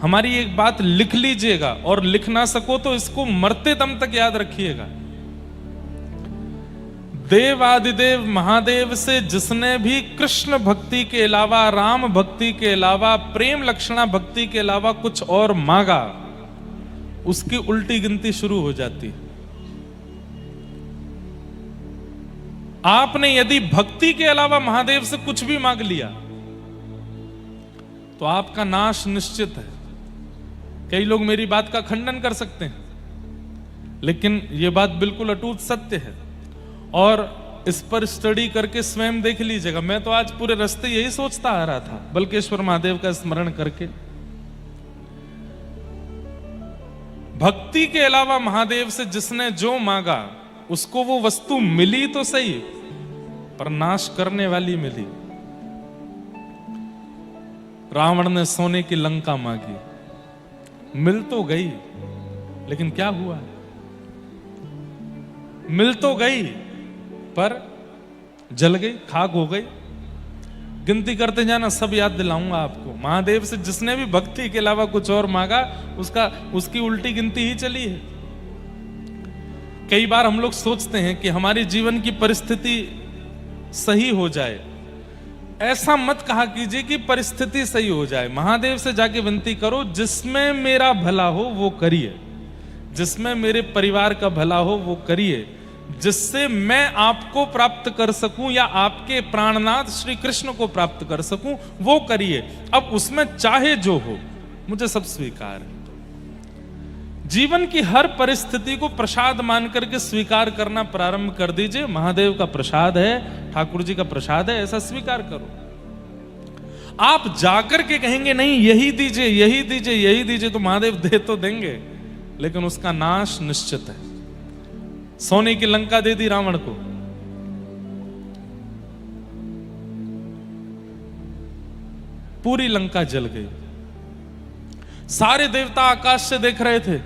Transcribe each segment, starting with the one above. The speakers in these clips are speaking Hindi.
हमारी एक बात लिख लीजिएगा, और लिख ना सको तो इसको मरते दम तक याद रखिएगा। देव आदिदेव महादेव से जिसने भी कृष्ण भक्ति के अलावा, राम भक्ति के अलावा, प्रेम लक्षणा भक्ति के अलावा कुछ और मांगा, उसकी उल्टी गिनती शुरू हो जाती है। आपने यदि भक्ति के अलावा महादेव से कुछ भी मांग लिया तो आपका नाश निश्चित है। कई लोग मेरी बात का खंडन कर सकते हैं, लेकिन यह बात बिल्कुल अटूट सत्य है, और इस पर स्टडी करके स्वयं देख लीजिएगा। मैं तो आज पूरे रास्ते यही सोचता आ रहा था, बल्केश्वर महादेव का स्मरण करके। भक्ति के अलावा महादेव से जिसने जो मांगा उसको वो वस्तु मिली तो सही, पर नाश करने वाली मिली। रावण ने सोने की लंका मांगी, मिल तो गई, लेकिन क्या हुआ? मिल तो गई पर जल गई, खाक हो गई। गिनती करते जाना, सब याद दिलाऊंगा आपको। महादेव से जिसने भी भक्ति के अलावा कुछ और मांगा, उसकी उल्टी गिनती ही चली है। कई बार हम लोग सोचते हैं कि हमारे जीवन की परिस्थिति सही हो जाए। ऐसा मत कहा कीजिए कि परिस्थिति सही हो जाए। महादेव से जाके विनती करो, जिसमें मेरा भला हो वो करिए, जिसमें मेरे परिवार का भला हो वो करिए, जिससे मैं आपको प्राप्त कर सकूं या आपके प्राणनाथ श्री कृष्ण को प्राप्त कर सकूं वो करिए। अब उसमें चाहे जो हो, मुझे सब स्वीकार है। जीवन की हर परिस्थिति को प्रसाद मान करके स्वीकार करना प्रारंभ कर दीजिए। महादेव का प्रसाद है, ठाकुर जी का प्रसाद है, ऐसा स्वीकार करो। आप जाकर के कहेंगे नहीं यही दीजिए, यही दीजिए, यही दीजिए, तो महादेव दे तो देंगे, लेकिन उसका नाश निश्चित है। सोने की लंका दे दी रावण को, पूरी लंका जल गई। सारे देवता आकाश से देख रहे थे,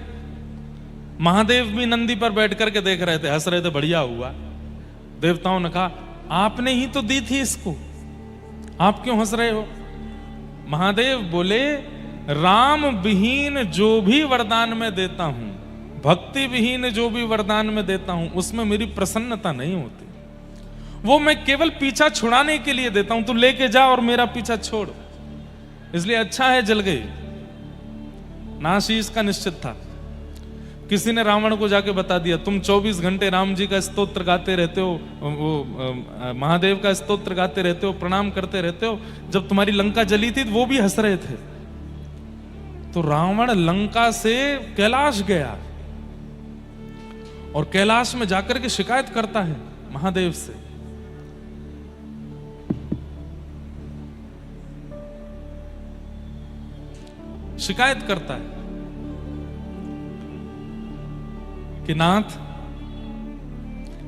महादेव भी नंदी पर बैठ करके देख रहे थे, हंस रहे थे, बढ़िया हुआ। देवताओं ने कहा आपने ही तो दी थी इसको, आप क्यों हंस रहे हो? महादेव बोले राम विहीन जो भी वरदान मैं देता हूं, भक्ति विहीन जो भी वरदान में देता हूं, उसमें मेरी प्रसन्नता नहीं होती। वो मैं केवल पीछा छुड़ाने के लिए देता हूं। तू लेके जा और मेरा पीछा छोड़। इसलिए अच्छा है जल गई, नाश ही इसका निश्चित था। किसी ने रावण को जाके बता दिया, तुम 24 घंटे राम जी का स्तोत्र गाते रहते हो, वो महादेव का स्तोत्र गाते रहते हो, प्रणाम करते रहते हो, जब तुम्हारी लंका जली थी तो वो भी हंस रहे थे। तो रावण लंका से कैलाश गया और कैलाश में जाकर के शिकायत करता है महादेव से। शिकायत करता है कि नाथ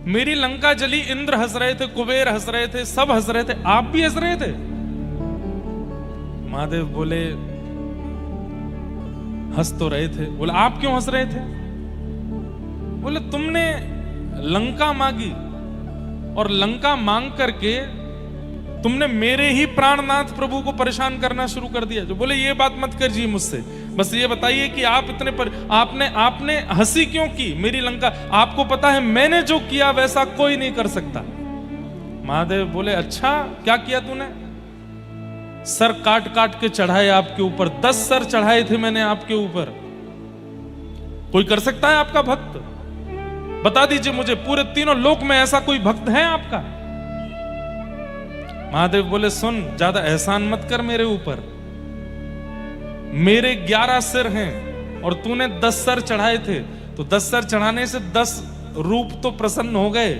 मेरी लंका जली, इंद्र हंस रहे थे, कुबेर हंस रहे थे, सब हंस रहे थे, आप भी हंस रहे थे। महादेव बोले हंस तो रहे थे। बोले आप क्यों हंस रहे थे? बोले तुमने लंका मांगी और लंका मांग करके तुमने मेरे ही प्राणनाथ प्रभु को परेशान करना शुरू कर दिया। जो बोले ये बात मत करिए मुझसे, बस ये बताइए कि आप इतने आपने हंसी क्यों की मेरी लंका? आपको पता है मैंने जो किया वैसा कोई नहीं कर सकता। महादेव बोले अच्छा क्या किया तूने? सर काट काट के चढ़ाए आपके ऊपर, 10 सर चढ़ाए थे मैंने आपके ऊपर। कोई कर सकता है आपका भक्त? बता दीजिए मुझे, पूरे तीनों लोक में ऐसा कोई भक्त है आपका? महादेव बोले सुन, ज्यादा एहसान मत कर मेरे ऊपर। मेरे 11 सिर हैं और तूने 10 सर चढ़ाए थे, तो 10 सर चढ़ाने से 10 रूप तो प्रसन्न हो गए।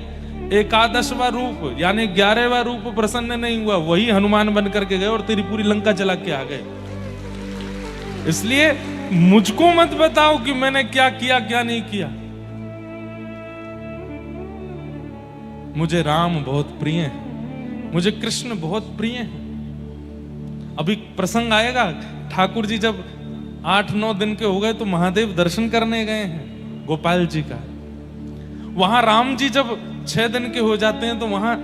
11वां रूप यानी 11वां रूप प्रसन्न नहीं हुआ, वही हनुमान बन करके गए और तेरी पूरी लंका जला के आ गए। इसलिए मुझको मत बताओ कि मैंने क्या किया क्या नहीं किया। मुझे राम बहुत प्रिय है, मुझे कृष्ण बहुत प्रिय है। अभी प्रसंग आएगा, ठाकुर जी जब 8-9 दिन के हो गए तो महादेव दर्शन करने गए हैं गोपाल जी का। वहां राम जी जब 6 दिन के हो जाते हैं तो वहां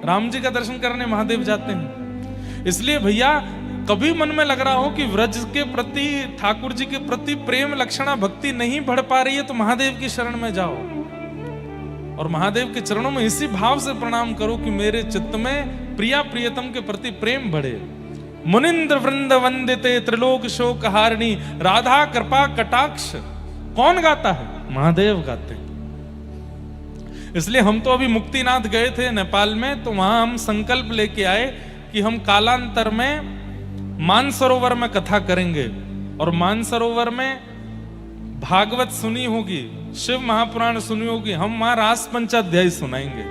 राम जी का दर्शन करने महादेव जाते हैं। इसलिए भैया कभी मन में लग रहा हो कि व्रज के प्रति, ठाकुर जी के प्रति प्रेम लक्षणा भक्ति नहीं बढ़ पा रही है, तो महादेव की शरण में जाओ और महादेव के चरणों में इसी भाव से प्रणाम करो कि मेरे चित्त में प्रिया प्रियतम के प्रति प्रेम बढ़े। मुनिंद्र वृंद वंदिते त्रिलोक शोक हारिणी राधा कृपा कटाक्ष कौन गाता है? महादेव गाते हैं। इसलिए हम तो अभी मुक्तिनाथ गए थे नेपाल में, तो वहां हम संकल्प लेके आए कि हम कालांतर में मानसरोवर में कथा करेंगे और मानसरोवर में भागवत सुनी होगी, शिव महापुराण सुनी होगी, हम वहां रास पंचाध्यायी सुनाएंगे,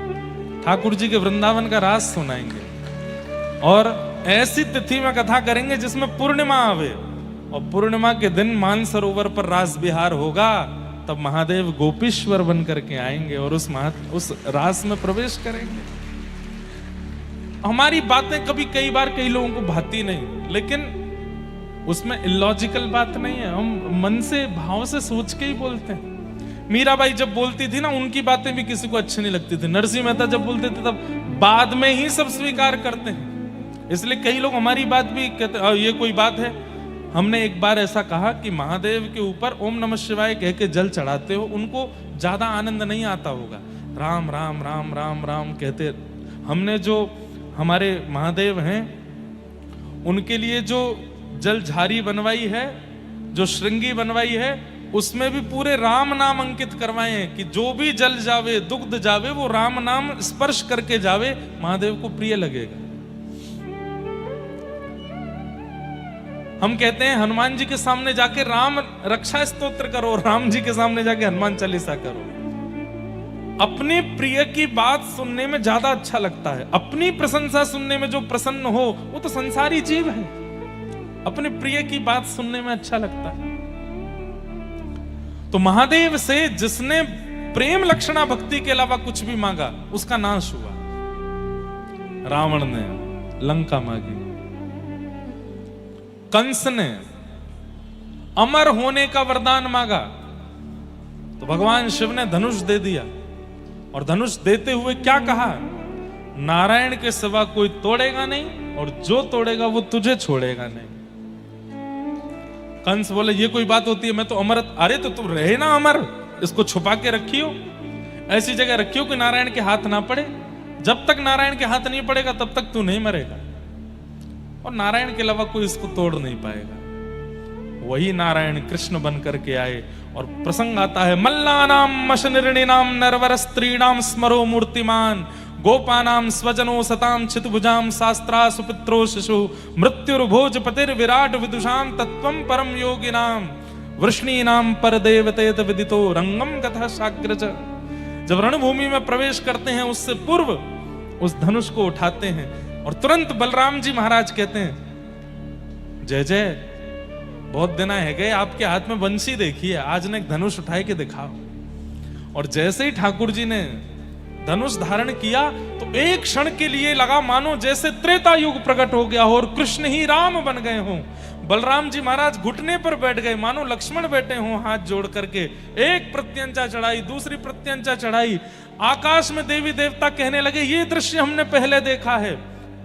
ठाकुर जी के वृंदावन का रास सुनाएंगे और ऐसी तिथि में कथा करेंगे जिसमें पूर्णिमा आवे और पूर्णिमा के दिन मानसरोवर पर रास विहार होगा। तब महादेव गोपीश्वर बन करके आएंगे और उस रास में प्रवेश करेंगे। हमारी बातें कभी कई बार कई लोगों को भाती नहीं, लेकिन उसमें इलॉजिकल बात नहीं है, हम मन से भाव से सोच के ही बोलते हैं। मीराबाई जब बोलती थी ना, उनकी बातें भी किसी को अच्छी नहीं लगती थी। नरसिंह मेहता जब बोलते थे तब बाद में ही सब स्वीकार करते हैं। इसलिए कई लोग हमारी बात भी कहते ये कोई बात है। हमने एक बार ऐसा कहा कि महादेव के ऊपर ओम नमः शिवाय कह के जल चढ़ाते हो, उनको ज्यादा आनंद नहीं आता होगा, राम राम राम राम राम कहते। हमने जो हमारे महादेव हैं उनके लिए जो जल झारी बनवाई है, जो श्रृंगी बनवाई है, उसमें भी पूरे राम नाम अंकित करवाए हैं कि जो भी जल जावे दुग्ध जावे वो राम नाम स्पर्श करके जावे, महादेव को प्रिय लगेगा। हम कहते हैं हनुमान जी के सामने जाके राम रक्षा स्तोत्र करो, राम जी के सामने जाके हनुमान चालीसा करो। अपने प्रिय की बात सुनने में ज्यादा अच्छा लगता है। अपनी प्रशंसा सुनने में जो प्रसन्न हो वो तो संसारी जीव है, अपने प्रिय की बात सुनने में अच्छा लगता है। तो महादेव से जिसने प्रेम लक्षणा भक्ति के अलावा कुछ भी मांगा उसका नाश हुआ। रावण ने लंका मांगी, कंस ने अमर होने का वरदान मांगा तो भगवान शिव ने धनुष दे दिया, और धनुष देते हुए क्या कहा? नारायण के सिवा कोई तोड़ेगा नहीं और जो तोड़ेगा वो तुझे छोड़ेगा नहीं। कंस बोले ये कोई बात होती है, मैं तो अमर। अरे तो तुम रहे ना अमर, इसको छुपा के रखियो, ऐसी जगह रखियो कि नारायण के हाथ ना पड़े। जब तक नारायण के हाथ नहीं पड़ेगा तब तक तू नहीं मरेगा, और नारायण के अलावा कोई इसको तोड़ नहीं पाएगा। वही नारायण कृष्ण बन करके आए और प्रसंग आता है, मल्लानाम मशनिर्णिनाम नरवर स्त्रीणाम स्मरो मूर्तिमान गोपानाम स्वजनो सताम चितभुजाम शास्त्रा सुपित्रो शिशु मृत्युर्भोज पतिर विराट विदुषाम तत्वम परम योगिनाम वृष्णीनाम पर देवतेत विदितो रंगम कथा साग्रज। जब रणभूमि में प्रवेश करते हैं उससे पूर्व उस धनुष को उठाते हैं और तुरंत बलराम जी महाराज कहते हैं, जय जय, बहुत दिन है गए आपके हाथ में बंसी देखी है, आज ने एक धनुष उठाए के दिखाओ। और जैसे ही ठाकुर जी ने धनुष धारण किया तो एक क्षण के लिए लगा मानो जैसे त्रेता युग प्रकट हो गया हो और कृष्ण ही राम बन गए हों। बलराम जी महाराज घुटने पर बैठ गए मानो लक्ष्मण बैठे हों, हाथ जोड़ करके। एक प्रत्यंचा चढ़ाई, दूसरी प्रत्यंचा चढ़ाई, आकाश में देवी देवता कहने लगे ये दृश्य हमने पहले देखा है।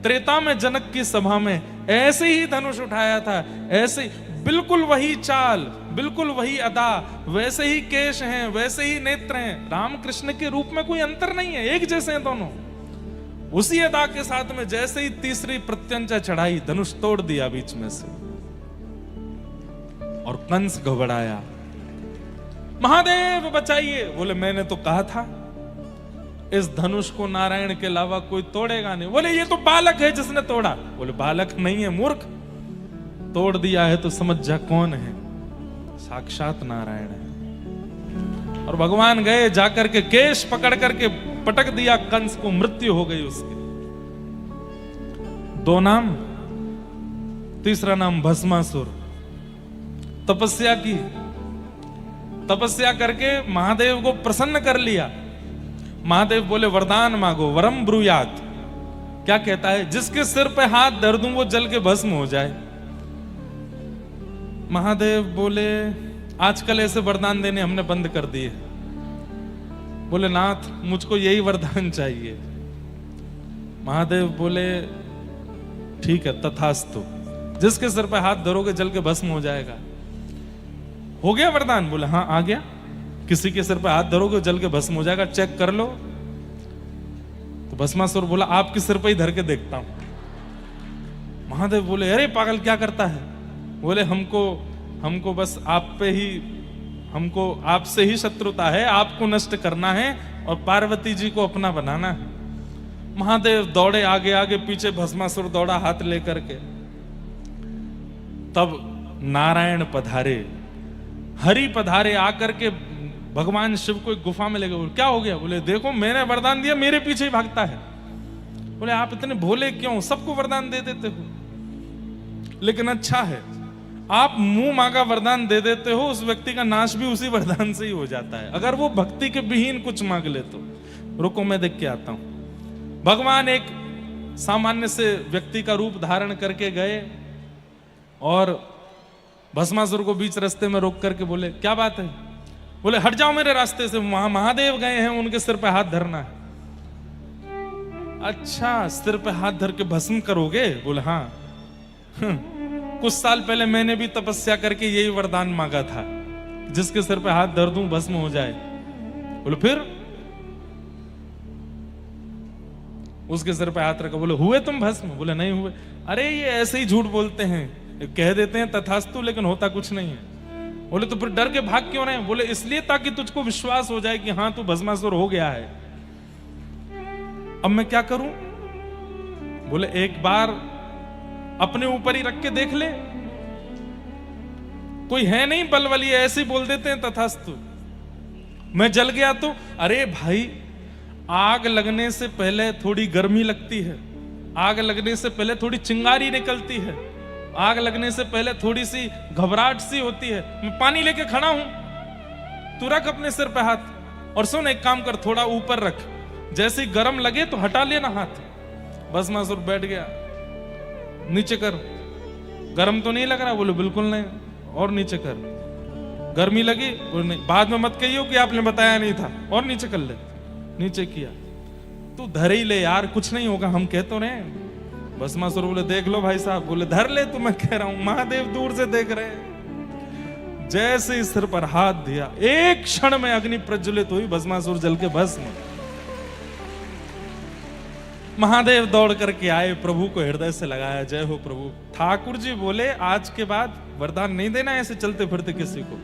त्रेता में जनक की सभा में ऐसे ही धनुष उठाया था, ऐसे बिल्कुल वही चाल, बिल्कुल वही अदा, वैसे ही केश हैं, वैसे ही नेत्र हैं। राम कृष्ण के रूप में कोई अंतर नहीं है, एक जैसे हैं दोनों। उसी अदा के साथ में जैसे ही तीसरी प्रत्यंचा चढ़ाई, धनुष तोड़ दिया बीच में से और कंस घबराया, महादेव बचाइए। बोले मैंने तो कहा था इस धनुष को नारायण के अलावा कोई तोड़ेगा नहीं। बोले ये तो बालक है जिसने तोड़ा। बोले बालक नहीं है मूर्ख, तोड़ दिया है तो समझ जा कौन है, साक्षात नारायण है। और भगवान गए, जाकर के केश पकड़ करके पटक दिया कंस को, मृत्यु हो गई उसकी। दो नाम, तीसरा नाम भस्मासुर। तपस्या की, तपस्या करके महादेव को प्रसन्न कर लिया। महादेव बोले वरदान मांगो, वरम ब्रूयात। क्या कहता है? जिसके सिर पे हाथ धर दूं वो जल के भस्म हो जाए। महादेव बोले आजकल ऐसे वरदान देने हमने बंद कर दिए। बोले नाथ मुझको यही वरदान चाहिए। महादेव बोले ठीक है तथास्तु, जिसके सिर पे हाथ धरोगे जल के भस्म हो जाएगा। हो गया वरदान? बोले हाँ आ गया। किसी के सिर पे हाथ धरोगे जल के भस्म हो जाएगा, चेक कर लो। तो भस्मासुर बोला आपके सिर पे ही धर के देखता हूं। महादेव बोले अरे पागल क्या करता है? बोले हमको बस आप पे ही, हमको आपसे ही शत्रुता है, आपको नष्ट करना है और पार्वती जी को अपना बनाना है। महादेव दौड़े आगे आगे, पीछे भस्मासुर दौड़ा हाथ लेकर के। तब नारायण पधारे, हरि पधारे, आकर के भगवान शिव को एक गुफा में ले गए। बोले क्या हो गया? बोले देखो मैंने वरदान दिया, मेरे पीछे ही भागता है। बोले आप इतने भोले क्यों, सबको वरदान दे देते हो? लेकिन अच्छा है आप मुंह मांगा वरदान दे देते हो, उस व्यक्ति का नाश भी उसी वरदान से ही हो जाता है। अगर वो भक्ति के विहीन कुछ मांग ले तो। रुको मैं देख के आता हूं। भगवान एक सामान्य से व्यक्ति का रूप धारण करके गए और भस्मासुर को बीच रास्ते में रोक करके बोले क्या बात है? बोले हट जाओ मेरे रास्ते से, महादेव गए हैं, उनके सिर पे हाथ धरना है। अच्छा सिर पे हाथ धर के भस्म करोगे? बोले हाँ। कुछ साल पहले मैंने भी तपस्या करके यही वरदान मांगा था, जिसके सिर पे हाथ धर दूं भस्म हो जाए। बोले फिर? उसके सिर पे हाथ रखा। बोले हुए तुम भस्म? बोले नहीं हुए। अरे ये ऐसे ही झूठ बोलते हैं, कह देते हैं तथास्तु, लेकिन होता कुछ नहीं है। बोले तो फिर डर के भाग क्यों रहे? बोले इसलिए ताकि तुझको विश्वास हो जाए कि हाँ तू भस्मासुर हो गया है। अब मैं क्या करूं? बोले एक बार अपने ऊपर ही रख के देख ले, कोई है नहीं बलवली, ऐसे ही बोल देते हैं तथास्तु। मैं जल गया तो? अरे भाई आग लगने से पहले थोड़ी गर्मी लगती है, आग लगने से पहले थोड़ी चिंगारी निकलती है, आग लगने से पहले थोड़ी सी घबराहट सी होती है। मैं पानी लेके खड़ा हूं, तू रख अपने सिर पे हाथ और सुन एक काम कर, थोड़ा ऊपर रख, जैसे ही गर्म लगे तो हटा लेना हाथ। भस्मासुर बैठ गया। नीचे कर, गर्म तो नहीं लग रहा? बोले बिल्कुल नहीं। और नीचे कर। गर्मी लगी? बोले नहीं। बाद में मत कहियो कि आपने बताया नहीं था, और नीचे कर ले। नीचे किया। तू धर ही ले यार, कुछ नहीं होगा, हम कह तो रहे। भस्मासुर बोले देख लो भाई साहब। बोले धर ले, तो मैं कह रहा हूं। महादेव दूर से देख रहे हैं। जैसे ही सिर पर हाथ दिया, एक क्षण में अग्नि प्रज्वलित हुई, भस्मासुर जल के भस्म। महादेव दौड़ करके आए, प्रभु को हृदय से लगाया, जय हो प्रभु। ठाकुर जी बोले आज के बाद वरदान नहीं देना ऐसे चलते फिरते किसी को।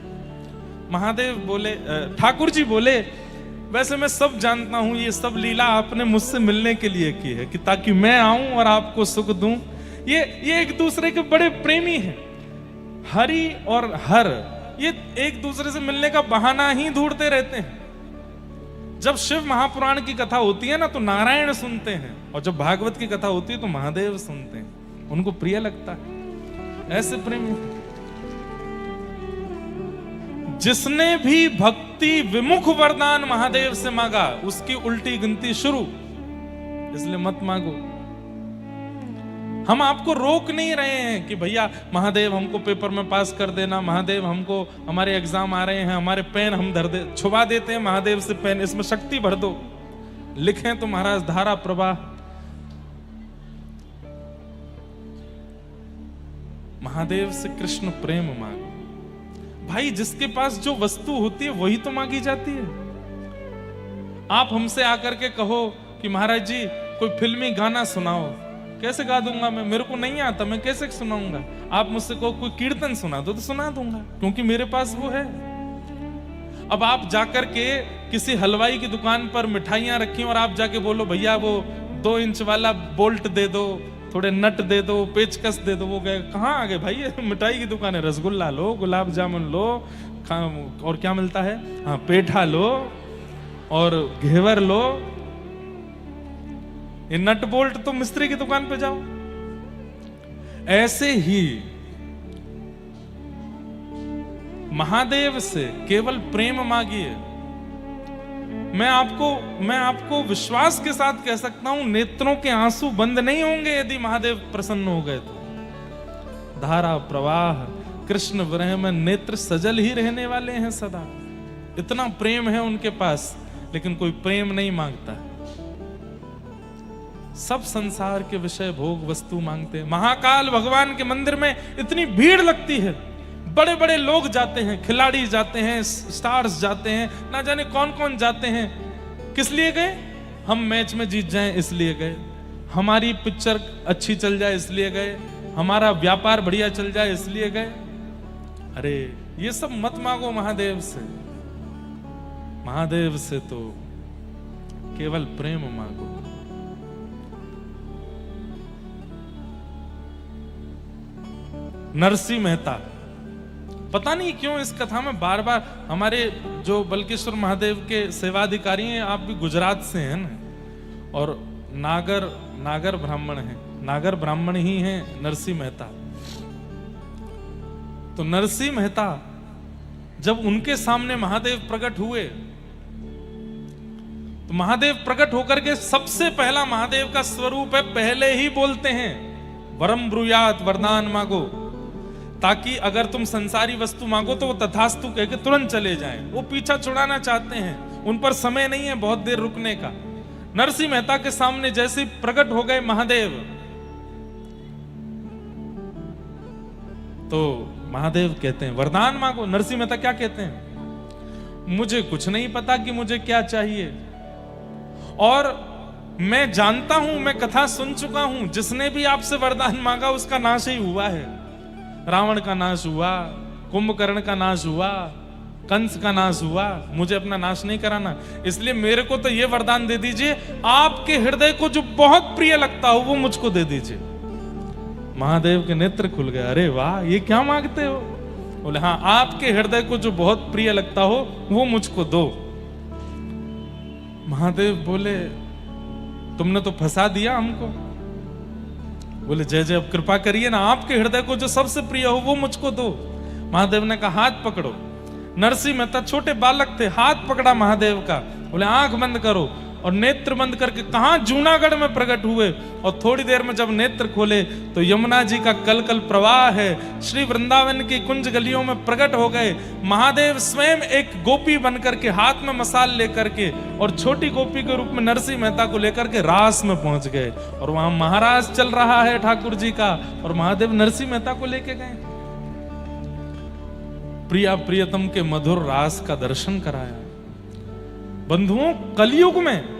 महादेव बोले, ठाकुर जी बोले वैसे मैं सब जानता हूं, ये सब लीला आपने मुझसे मिलने के लिए की है, कि ताकि मैं आऊं और आपको सुख दूं। ये एक दूसरे के बड़े प्रेमी हैं, हरि और हर, ये एक दूसरे से मिलने का बहाना ही ढूंढते रहते हैं। जब शिव महापुराण की कथा होती है ना तो नारायण सुनते हैं, और जब भागवत की कथा होती है तो महादेव सुनते हैं, उनको प्रिय लगता है। ऐसे प्रेमी जिसने भी भक्ति विमुख वरदान महादेव से मांगा उसकी उल्टी गिनती शुरू। इसलिए मत मांगो। हम आपको रोक नहीं रहे हैं कि भैया महादेव हमको पेपर में पास कर देना, महादेव हमको, हमारे एग्जाम आ रहे हैं, हमारे पेन हम छुपा देते हैं महादेव से पेन, इसमें शक्ति भर दो, लिखें तो महाराज धारा प्रवाह। महादेव से कृष्ण प्रेम मांगो। भाई जिसके पास जो वस्तु होती है वही तो मांगी जाती है। आप हमसे आकर के कहो कि महाराज जी कोई फिल्मी गाना सुनाओ, कैसे गा दूंगा मैं, मेरे को नहीं आता, मैं कैसे सुनाऊंगा। आप मुझसे कहो कोई कीर्तन सुना दो तो सुना दूंगा, क्योंकि मेरे पास वो है। अब आप जाकर के किसी हलवाई की दुकान पर मिठाइयां रखी और आप जाके बोलो भैया वो 2 इंच वाला बोल्ट दे दो, थोड़े नट दे दो, पेचकस दे दो, वो गए कहाँ आ गए भाई, ये मिठाई की दुकान है, रसगुल्ला लो, गुलाब जामुन लो, और क्या मिलता है, हाँ पेठा लो और घेवर लो। ये नट बोल्ट तो मिस्त्री की दुकान पे जाओ। ऐसे ही महादेव से केवल प्रेम मांगिए। मैं आपको विश्वास के साथ कह सकता हूं, नेत्रों के आंसू बंद नहीं होंगे यदि महादेव प्रसन्न हो गए तो। धारा प्रवाह कृष्ण विरह में नेत्र सजल ही रहने वाले हैं सदा। इतना प्रेम है उनके पास, लेकिन कोई प्रेम नहीं मांगता। सब संसार के विषय भोग वस्तु मांगते हैं। महाकाल भगवान के मंदिर में इतनी भीड़ लगती है, बड़े बड़े लोग जाते हैं, खिलाड़ी जाते हैं, स्टार्स जाते हैं, ना जाने कौन कौन जाते हैं। किस लिए गए? हम मैच में जीत जाएं इसलिए गए, हमारी पिक्चर अच्छी चल जाए इसलिए गए, हमारा व्यापार बढ़िया चल जाए इसलिए गए। अरे ये सब मत मांगो महादेव से, महादेव से तो केवल प्रेम मांगो। नरसिंह मेहता, पता नहीं क्यों इस कथा में बार बार हमारे जो बल्केश्वर महादेव के सेवाधिकारी हैं, आप भी गुजरात से हैं ना, और नागर ब्राह्मण हैं, नागर ब्राह्मण ही हैं नरसिंह मेहता। तो नरसिंह मेहता जब उनके सामने महादेव प्रकट हुए, तो महादेव प्रकट होकर के सबसे पहला महादेव का स्वरूप है, पहले ही बोलते हैं वरम ब्रूयात, वरदान मांगो, ताकि अगर तुम संसारी वस्तु मांगो तो वो तथास्तु कह के तुरंत चले जाएं। वो पीछा छुड़ाना चाहते हैं, उन पर समय नहीं है बहुत देर रुकने का। नरसिंह मेहता के सामने जैसे प्रकट हो गए महादेव, तो महादेव कहते हैं वरदान मांगो। नरसिंह मेहता क्या कहते हैं? मुझे कुछ नहीं पता कि मुझे क्या चाहिए, और मैं जानता हूं, मैं कथा सुन चुका हूं, जिसने भी आपसे वरदान मांगा उसका नाश ही हुआ है। रावण का नाश हुआ, कुंभकर्ण का नाश हुआ, कंस का नाश हुआ, मुझे अपना नाश नहीं कराना। इसलिए मेरे को तो ये वरदान दे दीजिए, आपके हृदय को जो बहुत प्रिय लगता हो वो मुझको दे दीजिए। महादेव के नेत्र खुल गए, अरे वाह, ये क्या मांगते हो? बोले हाँ, आपके हृदय को जो बहुत प्रिय लगता हो वो मुझको दो। महादेव बोले तुमने तो फंसा दिया हमको। बोले जय जय, अब कृपा करिए ना, आपके हृदय को जो सबसे प्रिय हो वो मुझको दो। महादेव ने कहा हाथ पकड़ो। नरसिंह मेहता छोटे बालक थे, हाथ पकड़ा महादेव का, बोले आंख बंद करो, और नेत्र बंद करके कहां जूनागढ़ में प्रकट हुए। और थोड़ी देर में जब नेत्र खोले तो यमुना जी का कल कल प्रवाह है, श्री वृंदावन की कुंज गलियों में प्रकट हो गए। महादेव स्वयं एक गोपी बनकर के हाथ में मसाल लेकर के, और छोटी गोपी के रूप में नरसिंह मेहता को लेकर के रास में पहुंच गए, और वहां महाराज चल रहा है ठाकुर जी का, और महादेव नरसिंह मेहता को लेके गए, प्रिया प्रियतम के मधुर रास का दर्शन कराया। बंधुओं, कलयुग में,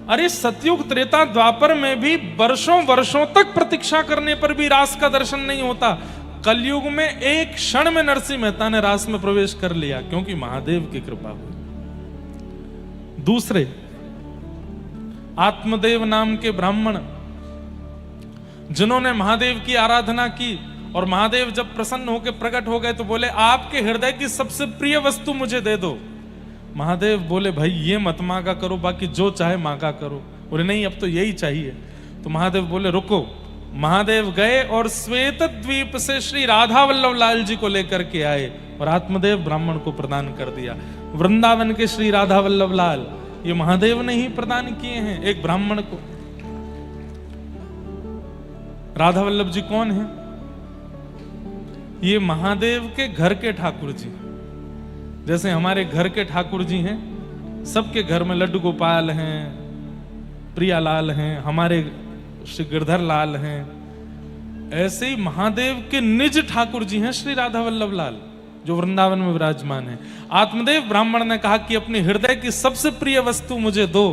अरे सतयुग त्रेता द्वापर में भी वर्षों वर्षों तक प्रतीक्षा करने पर भी रास का दर्शन नहीं होता। कलयुग में एक क्षण में नरसिंह मेहता ने रास में प्रवेश कर लिया, क्योंकि महादेव की कृपा हुई। दूसरे आत्मदेव नाम के ब्राह्मण, जिन्होंने महादेव की आराधना की, और महादेव जब प्रसन्न होकर प्रकट हो गए तो बोले आपके हृदय की सबसे प्रिय वस्तु मुझे दे दो। महादेव बोले भाई ये मत मांगा करो, बाकी जो चाहे मांगा करो। बोले नहीं, अब तो यही चाहिए। तो महादेव बोले रुको। महादेव गए और श्वेत द्वीप से श्री राधा वल्लभ लाल जी को लेकर के आए, और आत्मदेव ब्राह्मण को प्रदान कर दिया। वृंदावन के श्री राधा वल्लभ लाल ये महादेव ने ही प्रदान किए हैं एक ब्राह्मण को। राधा वल्लभ जी कौन है? ये महादेव के घर के ठाकुर जी। जैसे हमारे घर के ठाकुर जी हैं, सबके घर में लड्डू गोपाल हैं, प्रियालाल हैं, हमारे श्री गिरधर लाल हैं, ऐसे ही महादेव के निज ठाकुर जी हैं श्री राधा वल्लभ लाल, जो वृंदावन में विराजमान है। आत्मदेव ब्राह्मण ने कहा कि अपने हृदय की सबसे प्रिय वस्तु मुझे दो,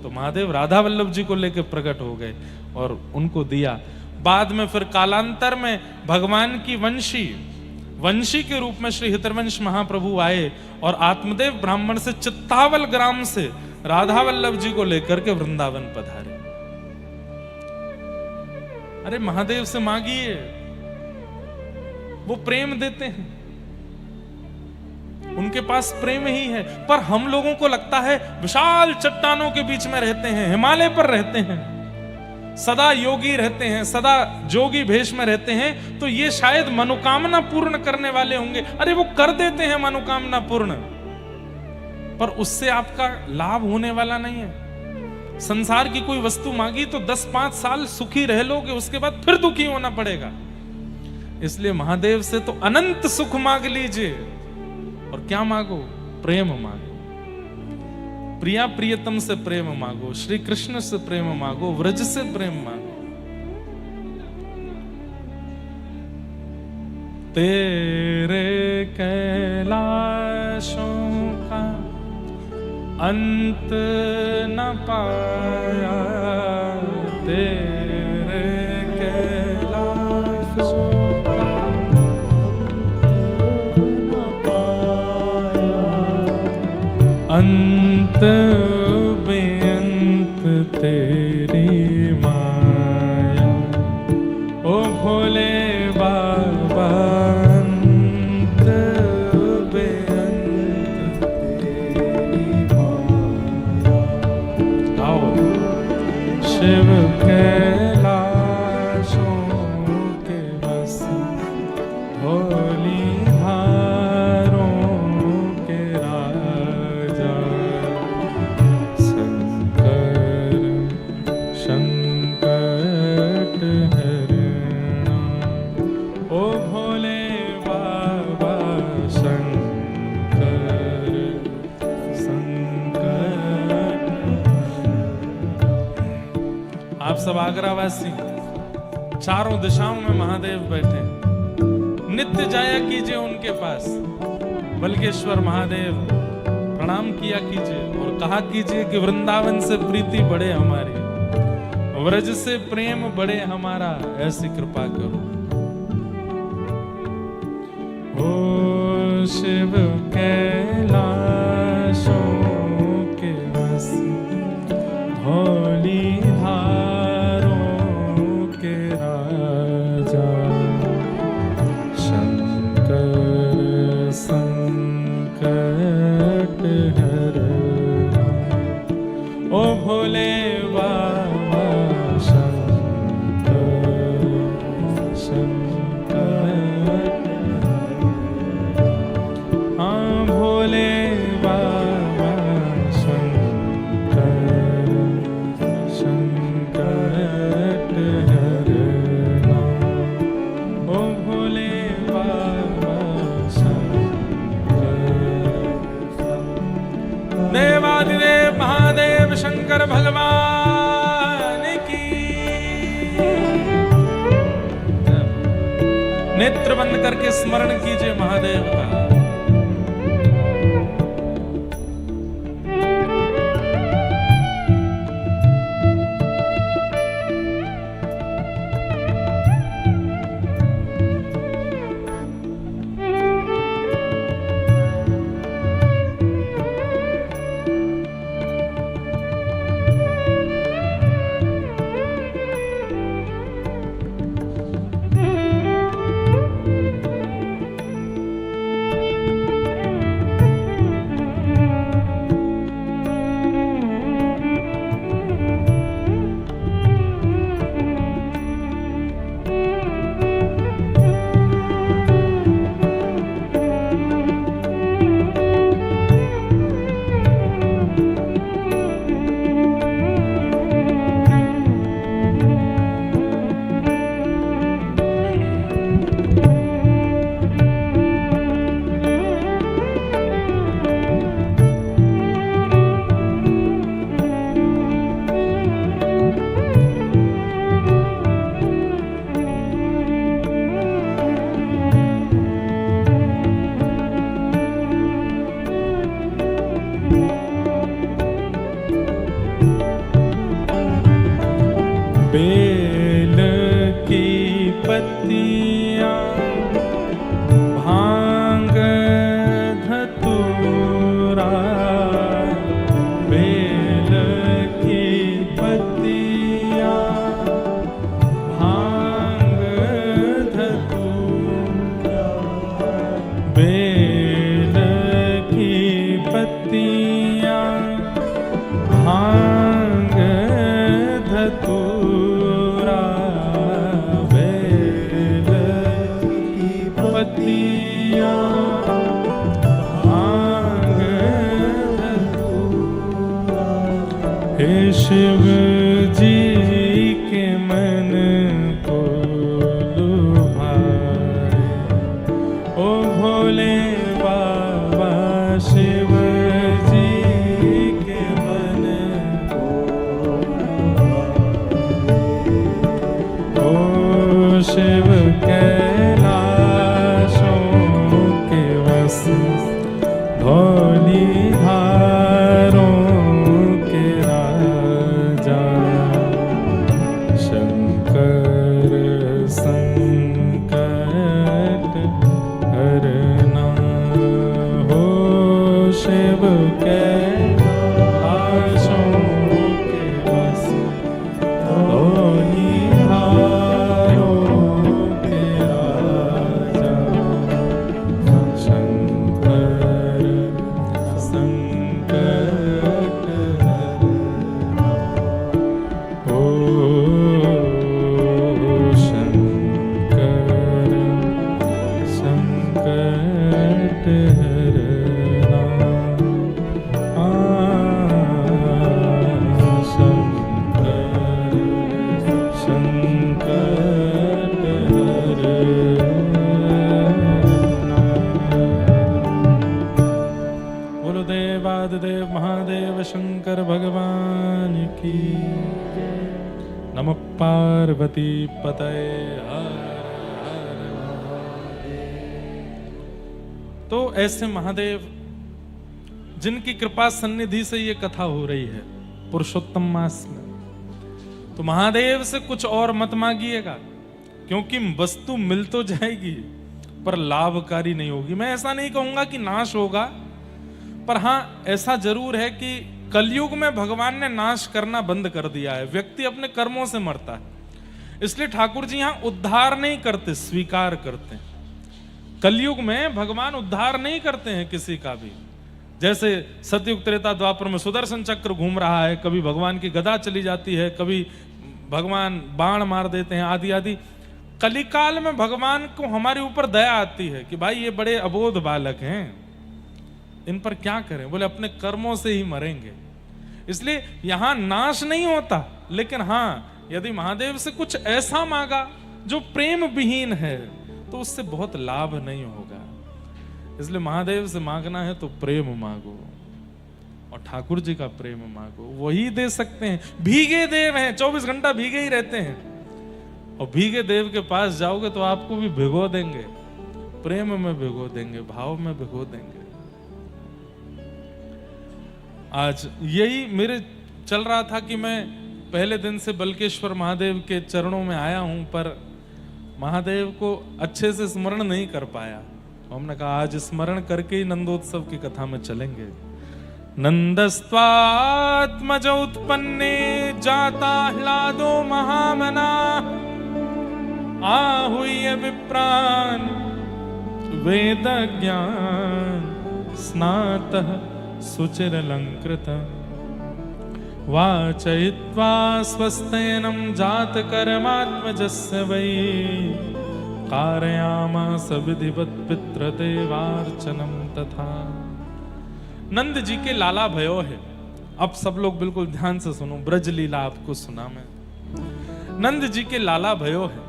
तो महादेव राधा वल्लभ जी को लेकर प्रकट हो गए और उनको दिया। बाद में फिर कालांतर में भगवान की वंशी के रूप में श्री हितवंश महाप्रभु आए, और आत्मदेव ब्राह्मण से चित्तावल ग्राम से राधा वल्लभ जी को लेकर के वृंदावन पधारे। अरे महादेव से मांगिए, वो प्रेम देते हैं, उनके पास प्रेम ही है। पर हम लोगों को लगता है विशाल चट्टानों के बीच में रहते हैं, हिमालय पर रहते हैं, सदा योगी रहते हैं, सदा जोगी भेष में रहते हैं, तो ये शायद मनोकामना पूर्ण करने वाले होंगे। अरे वो कर देते हैं मनोकामना पूर्ण, पर उससे आपका लाभ होने वाला नहीं है। संसार की कोई वस्तु मांगी तो 10-5 साल सुखी रह लोगे, उसके बाद फिर दुखी होना पड़ेगा। इसलिए महादेव से तो अनंत सुख मांग लीजिए, और क्या मांगो? प्रेम मांगो। प्रिया प्रियतम से प्रेम मांगो, श्री कृष्ण से प्रेम मांगो, व्रज से प्रेम मांगो। तेरे कैलाशों का अंत न पाया, तेरे कैलाशों का न पाया, अंत बेअंत तेरी माया। ओ भोले बाबा अंत बेअंत तेरी माया। गाओ। शिव कैलाशों के बस भोली धारों के राजा, शंकर संकट हरणा। ओ भोले बाबा शंकर संकट। आप सब आगरावासी, चारों दिशाओं में महादेव बैठे, नित्य जाया कीजिए उनके पास। बल्केश्वर महादेव प्रणाम किया कीजिए और कहा कीजिए कि वृंदावन से प्रीति बढ़े हमारी, व्रज से प्रेम बढ़े हमारा, ऐसी कृपा करो। ओ शिव कैलाशों के बस भोली धारों के राजा, शंकर संकट हरणा। ओ भोले बाबा शंकर संकट। हाँ भोले बाबा शंकर संकट हरणा। ओ भोले बाबा शंकर। देवादिदेव महादेव शंकर भगवान की। नेत्र बंद करके स्मरण कीजिए महादेव का। बेल की पत्तियां, भांग धतूरा। बेल की पत्तियां, भांग धतूरा। बेल की पत्तियां, भांग धतूरा। बेल की पत्तियां, भांग धतूरा। हे शिव जी के मन को लुभाए, ओ भोले बाबा शिव जी के धौली धारों के राजा शंकर संकट हरना हो शिव के आशों के बस धौली धारों के राजा शंकर संकट हरना हो शंकर संकट हरना शंकर संकट हरना। बोलो देवादिदेव महादेव शंकर भगवान की जय। नमः पार्वती पतये हर हर महादेव। तो ऐसे महादेव जिनकी कृपा सन्निधि से ये कथा हो रही है पुरुषोत्तम मास में, तो महादेव से कुछ और मत मांगिएगा, क्योंकि वस्तु मिल तो जाएगी पर लाभकारी नहीं होगी। मैं ऐसा नहीं कहूंगा कि नाश होगा, पर हां ऐसा जरूर है कि कलयुग में भगवान ने नाश करना बंद कर दिया है। व्यक्ति अपने कर्मों से मरता है, इसलिए ठाकुर जी यहां उद्धार नहीं करते, स्वीकार करते हैं। कलयुग में भगवान उद्धार नहीं करते हैं किसी का भी। जैसे सतयुग त्रेता द्वापर में सुदर्शन चक्र घूम रहा है, कभी भगवान की गदा चली जाती है, कभी भगवान बाण मार देते हैं, आदि आदि। कलिकाल में भगवान को हमारे ऊपर दया आती है कि भाई ये बड़े अबोध बालक हैं, इन पर क्या करें, बोले अपने कर्मों से ही मरेंगे। इसलिए यहां नाश नहीं होता, लेकिन हां यदि महादेव से कुछ ऐसा मांगा जो प्रेम विहीन है तो उससे बहुत लाभ नहीं होगा। इसलिए महादेव से मांगना है तो प्रेम मांगो, और ठाकुर जी का प्रेम मांगो, वही दे सकते हैं। भीगे देव हैं, 24 घंटा भीगे ही रहते हैं, और भीगे देव के पास जाओगे तो आपको भी भिगो देंगे, प्रेम में भिगो देंगे, भाव में भिगो देंगे। आज यही मेरे चल रहा था कि मैं पहले दिन से बल्केश्वर महादेव के चरणों में आया हूं, पर महादेव को अच्छे से स्मरण नहीं कर पाया। हमने कहा आज स्मरण करके ही नंदोत्सव की कथा में चलेंगे। नंदस्त्वात्मज उत्पन्ने जाता ह्लादो महामना आहूय विप्रान वेद ज्ञान स्नातः सुचिरलंकृत वाचयित्वा स्वस्तेनं जात कर्मात्मजस्य वै कारयामास विधिवत पितृदेवार्चनम तथा। नंद जी के लाला भयो है। अब सब लोग बिल्कुल ध्यान से सुनो, ब्रज लीला आपको सुना मैं। नंद जी के लाला भयो है।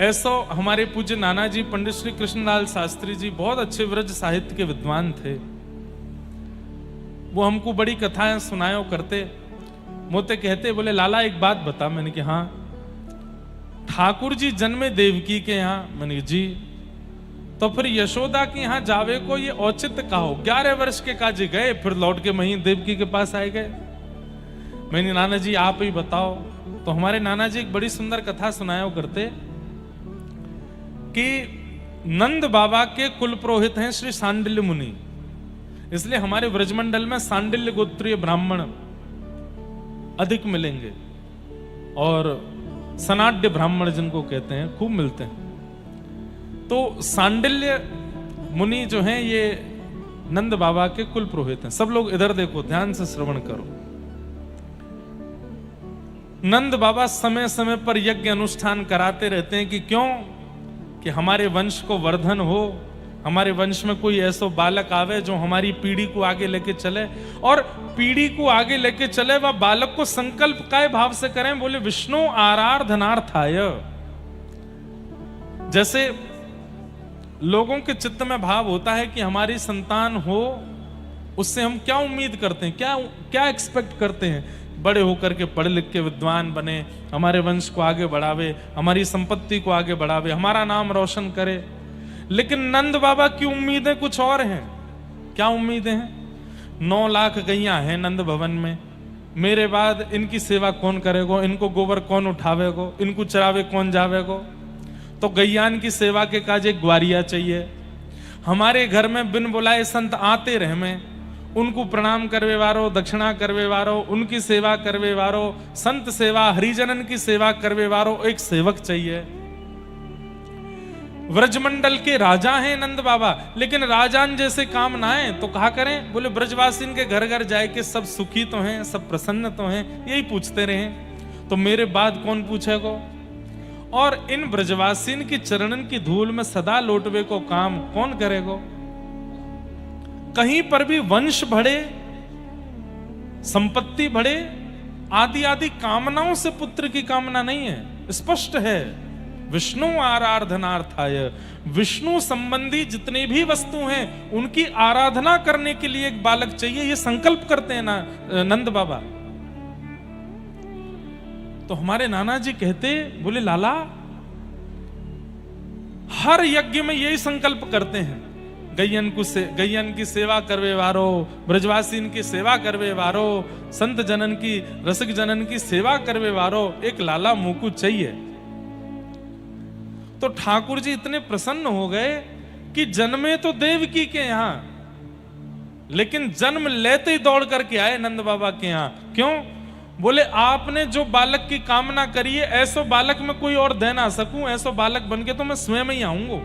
ऐसा हमारे पूज्य नाना जी पंडित श्री कृष्णलाल शास्त्री जी बहुत अच्छे व्रज साहित्य के विद्वान थे। वो हमको बड़ी कथाएं सुनायो करते, मोते कहते, बोले लाला एक बात बता। मैंने कि हाँ। ठाकुर जी जन्मे देवकी के यहाँ। मैंने जी तो फिर यशोदा के यहाँ जावे को ये औचित्य कहो। 11 वर्ष के काजी गए, फिर लौट के वहीं देवकी के पास आए गए। मैंने नाना जी आप ही बताओ। तो हमारे नाना जी एक बड़ी सुंदर कथा सुनाया करते कि नंद बाबा के कुल पुरोहित हैं श्री सांडिल्य मुनि, इसलिए हमारे व्रजमंडल में सांडिल्य गोत्रीय ब्राह्मण अधिक मिलेंगे, और सनाड्य ब्राह्मण जिनको कहते हैं खूब मिलते हैं। तो सांडिल्य मुनि जो हैं ये नंद बाबा के कुल पुरोहित हैं। सब लोग इधर देखो, ध्यान से श्रवण करो। नंद बाबा समय समय पर यज्ञ अनुष्ठान कराते रहते हैं कि क्यों, कि हमारे वंश को वर्धन हो, हमारे वंश में कोई ऐसा बालक आवे जो हमारी पीढ़ी को आगे लेके चले, और पीढ़ी को आगे लेके चले वह बालक को संकल्प काय भाव से करें। बोले विष्णु आराधनार्थाय। जैसे लोगों के चित्त में भाव होता है कि हमारी संतान हो, उससे हम क्या उम्मीद करते हैं, क्या एक्सपेक्ट करते हैं, बड़े होकर के पढ़ लिख के विद्वान बने, हमारे वंश को आगे बढ़ावे, हमारी संपत्ति को आगे बढ़ावे, हमारा नाम रोशन करे। लेकिन नंद बाबा की उम्मीदें कुछ और हैं। क्या उम्मीदें हैं? 9 लाख गैया हैं नंद भवन में, मेरे बाद इनकी सेवा कौन करेगो, इनको गोबर कौन उठावेगो, इनको चरावे कौन जावेगो? तो गैयान की सेवा के काज एक ग्वारिया चाहिए। हमारे घर में बिन बुलाए संत आते रहे में, उनको प्रणाम करवे वारो, दक्षिणा करवे वारो, उनकी सेवा करवे वारो, संत सेवा हरिजनन की सेवा करवे वारो एक सेवक चाहिए। व्रजमंडल के राजा हैं नंद बाबा, लेकिन राजान जैसे काम ना है तो कहा करें? बोले ब्रजवासीन के घर घर जाए के सब सुखी तो हैं, सब प्रसन्न तो हैं, यही पूछते रहे, तो मेरे बाद कौन पूछेगो? और इन ब्रजवासीन की चरणन की धूल में सदा लौटवे को काम कौन करेगो? कहीं पर भी वंश बढ़े, संपत्ति बढ़े, आदि आदि कामनाओं से पुत्र की कामना नहीं है, स्पष्ट है। विष्णु आराधनार्थाय, विष्णु संबंधी जितनी भी वस्तु हैं उनकी आराधना करने के लिए एक बालक चाहिए, ये संकल्प करते हैं ना नंद बाबा। तो हमारे नाना जी कहते, बोले लाला हर यज्ञ में यही संकल्प करते हैं, गैयन की सेवा करवे वारो, ब्रजवासीन की सेवा करवे वारो, संत जनन की रसिक जनन की सेवा करवे वारो एक लाला मुकु चाहिए। तो ठाकुर जी इतने प्रसन्न हो गए कि जन्मे तो देवकी के यहां, लेकिन जन्म लेते ही दौड़ करके आए नंद बाबा के यहां। क्यों? बोले आपने जो बालक की कामना करी है, ऐसो बालक में कोई और दे ना सकूं, ऐसो बालक बन के तो मैं स्वयं ही आऊंगा।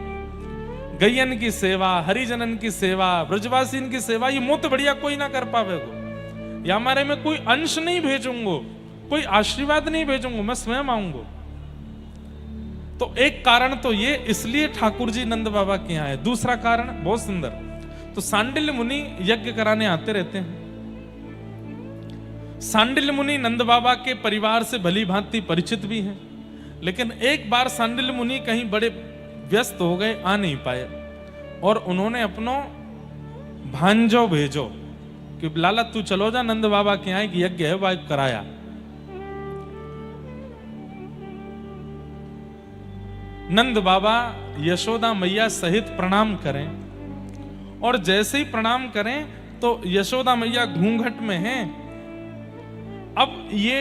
गैयन की सेवा, हरिजनन की सेवा, ब्रजवासीन की सेवा, ये मुत बढ़िया कोई ना कर पावेगो, या हमारे में कोई अंश नहीं भेजूंगो, कोई आशीर्वाद नहीं भेजूंगो, मैं स्वयं आऊंगो। तो एक कारण तो ये, इसलिए ठाकुर जी नंद बाबा के यहाँ आए। दूसरा कारण बहुत सुंदर, तो सांडिल्य मुनि यज्ञ कराने आते रहते हैं। सांडिल्य मुनि नंद बाबा के परिवार से भली भांति परिचित भी हैं, लेकिन एक बार सांडिल्य मुनि कहीं बड़े व्यस्त हो गए, आ नहीं पाए, और उन्होंने अपनो भांजो भेजो कि लाला तू चलो जा नंद बाबा के यहाँ, कि यज्ञ है वह कराया। नंद बाबा यशोदा मैया सहित प्रणाम करें, और जैसे ही प्रणाम करें तो यशोदा मैया घूंघट में हैं। अब ये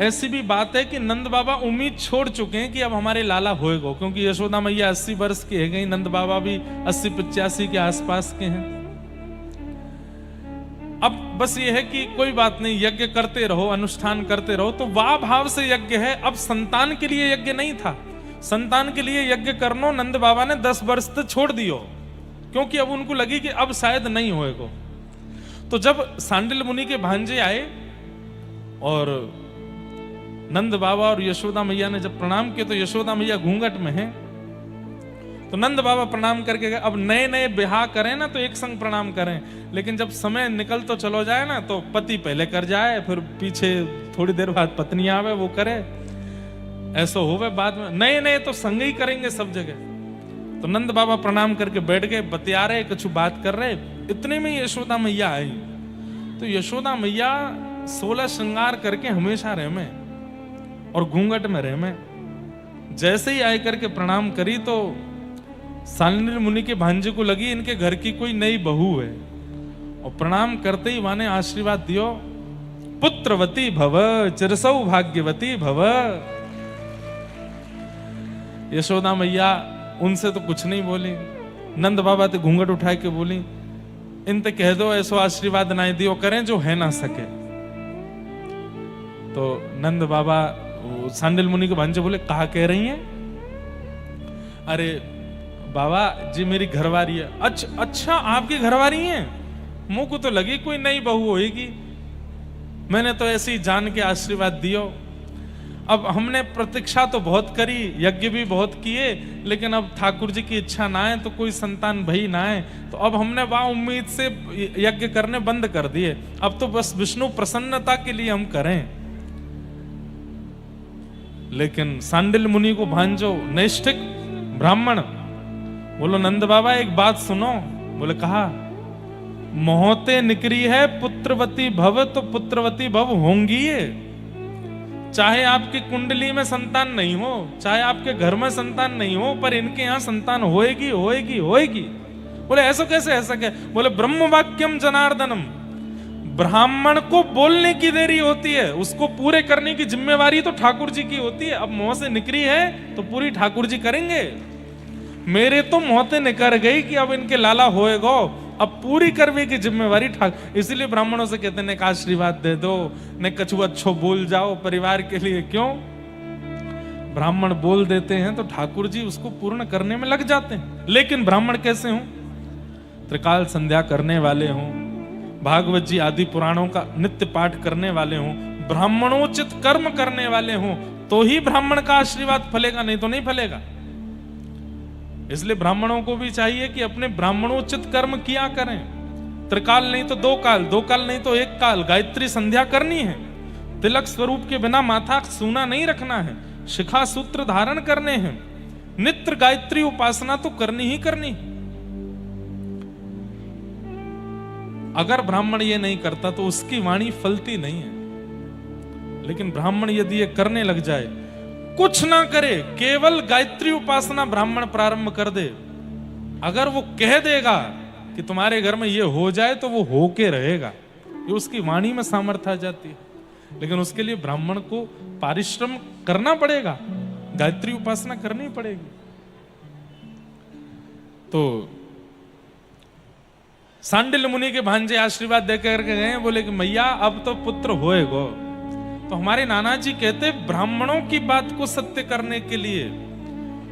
ऐसी भी बात है कि नंद बाबा उम्मीद छोड़ चुके हैं कि अब हमारे लाला होएगा, क्योंकि यशोदा मैया 80 वर्ष की है गई, नंद बाबा भी 80-85 के आसपास के हैं। अब बस ये है कि कोई बात नहीं, यज्ञ करते रहो, अनुष्ठान करते रहो। तो वाह भाव से यज्ञ है। अब संतान के लिए यज्ञ नहीं था, संतान के लिए यज्ञ करनो नंद बाबा ने 10 वर्ष तक छोड़ दियो, क्योंकि अब उनको लगी कि अब शायद नहीं होएगा। तो जब सांडिल्य मुनि के भांजे आए और नंद बाबा और यशोदा मैया ने जब प्रणाम किया, तो यशोदा मैया घूंघट में है, तो नंद बाबा प्रणाम करके गए। अब नए नए ब्याह करें ना तो एक संग प्रणाम करें, लेकिन जब समय निकल तो चलो जाए ना, तो पति पहले कर जाए, फिर पीछे थोड़ी देर बाद पत्नी आवे वो करे, ऐसा होवे बाद में। नए नए तो संग ही करेंगे सब जगह। तो नंद बाबा प्रणाम करके बैठ गए, बतिया रहे, कुछ बात कर रहे, इतने में यशोदा मैया आई। तो यशोदा मैया 16 श्रृंगार करके हमेशा रहे में और घूंघट में रहे में। जैसे ही आए करके प्रणाम करी तो सांडिल्य मुनि के भांजे को लगी इनके घर की कोई नई बहू है, और प्रणाम करते ही माने आशीर्वाद दियो, पुत्रवती भव, चिरसौ भाग्यवती भव। यशोदा मैया उनसे तो कुछ नहीं बोली, नंद बाबा ते घूंघट उठा के बोली, इनते कह दो ऐसो आशीर्वाद ना दियो करें जो है ना सके। तो नंद बाबा सांडिल्य मुनि के भांजे बोले, कहा कह रही हैं? अरे बाबा जी मेरी घरवारी है। अच्छा आपकी घरवारी है? मुंह को तो लगी कोई नई बहू होगी, मैंने तो ऐसे ही जान के आशीर्वाद दियो। अब हमने प्रतीक्षा तो बहुत करी, यज्ञ भी बहुत किए, लेकिन अब ठाकुर जी की इच्छा ना है तो कोई संतान भई ना है, तो अब हमने वहां उम्मीद से यज्ञ करने बंद कर दिए। अब तो बस विष्णु प्रसन्नता के लिए हम करें। लेकिन सांडिल्य मुनि को भांजो नैष्ठिक ब्राह्मण बोलो, नंद बाबा एक बात सुनो। बोले कहा, मोहते निकरी है पुत्रवती भव, तो पुत्रवती भव होंगी ये। चाहे आपकी कुंडली में संतान नहीं हो, चाहे आपके घर में संतान नहीं हो, पर इनके यहां संतान होएगी होएगी होएगी। बोले ऐसा कैसे, ऐसा क्या? बोले ब्रह्म वाक्यम जनार्दनम, ब्राह्मण को बोलने की देरी होती है, उसको पूरे करने की जिम्मेवारी तो ठाकुर जी की होती है। अब मुंह से निकली है तो पूरी ठाकुर जी करेंगे। मेरे तो मुंहते निकर गई कि अब इनके लाला होएगो, अब पूरी करवे की जिम्मेवारी ठाकुर। इसीलिए ब्राह्मणों से कहते हैं आशीर्वाद दे दो, ने कछु अच्छो बोल जाओ परिवार के लिए। क्यों? ब्राह्मण बोल देते हैं तो ठाकुर जी उसको पूर्ण करने में लग जाते हैं। लेकिन ब्राह्मण कैसे हों? त्रिकाल संध्या करने वाले हों, भागवत जी आदि पुराणों का नित्य पाठ करने वाले हों, ब्राह्मणोचित कर्म करने वाले हों, तो ही ब्राह्मण का आशीर्वाद फलेगा, नहीं तो नहीं फलेगा। इसलिए ब्राह्मणों को भी चाहिए कि अपने ब्राह्मणोचित कर्म किया करें। त्रिकाल नहीं तो 2 काल, 2 काल नहीं तो 1 काल गायत्री संध्या करनी है। तिलक स्वरूप के बिना माथा सूना नहीं रखना है, शिखा सूत्र धारण करने हैं, नित्य गायत्री उपासना तो करनी ही करनी है। अगर ब्राह्मण ये नहीं करता तो उसकी वाणी फलती नहीं है। लेकिन ब्राह्मण यदि ये करने लग जाए, कुछ ना करे, केवल गायत्री उपासना ब्राह्मण प्रारंभ कर दे, अगर वो कह देगा कि तुम्हारे घर में ये हो जाए तो वो होके रहेगा। ये उसकी वाणी में सामर्थ्य आ जाती है। लेकिन उसके लिए ब्राह्मण को परिश्रम करना पड़ेगा, गायत्री उपासना करनी पड़ेगी। तो सांडिल्य मुनि के भांजे आशीर्वाद देकर के गए, बोले कि मैया अब तो पुत्र होएगो। तो हमारे नाना जी कहते ब्राह्मणों की बात को सत्य करने के लिए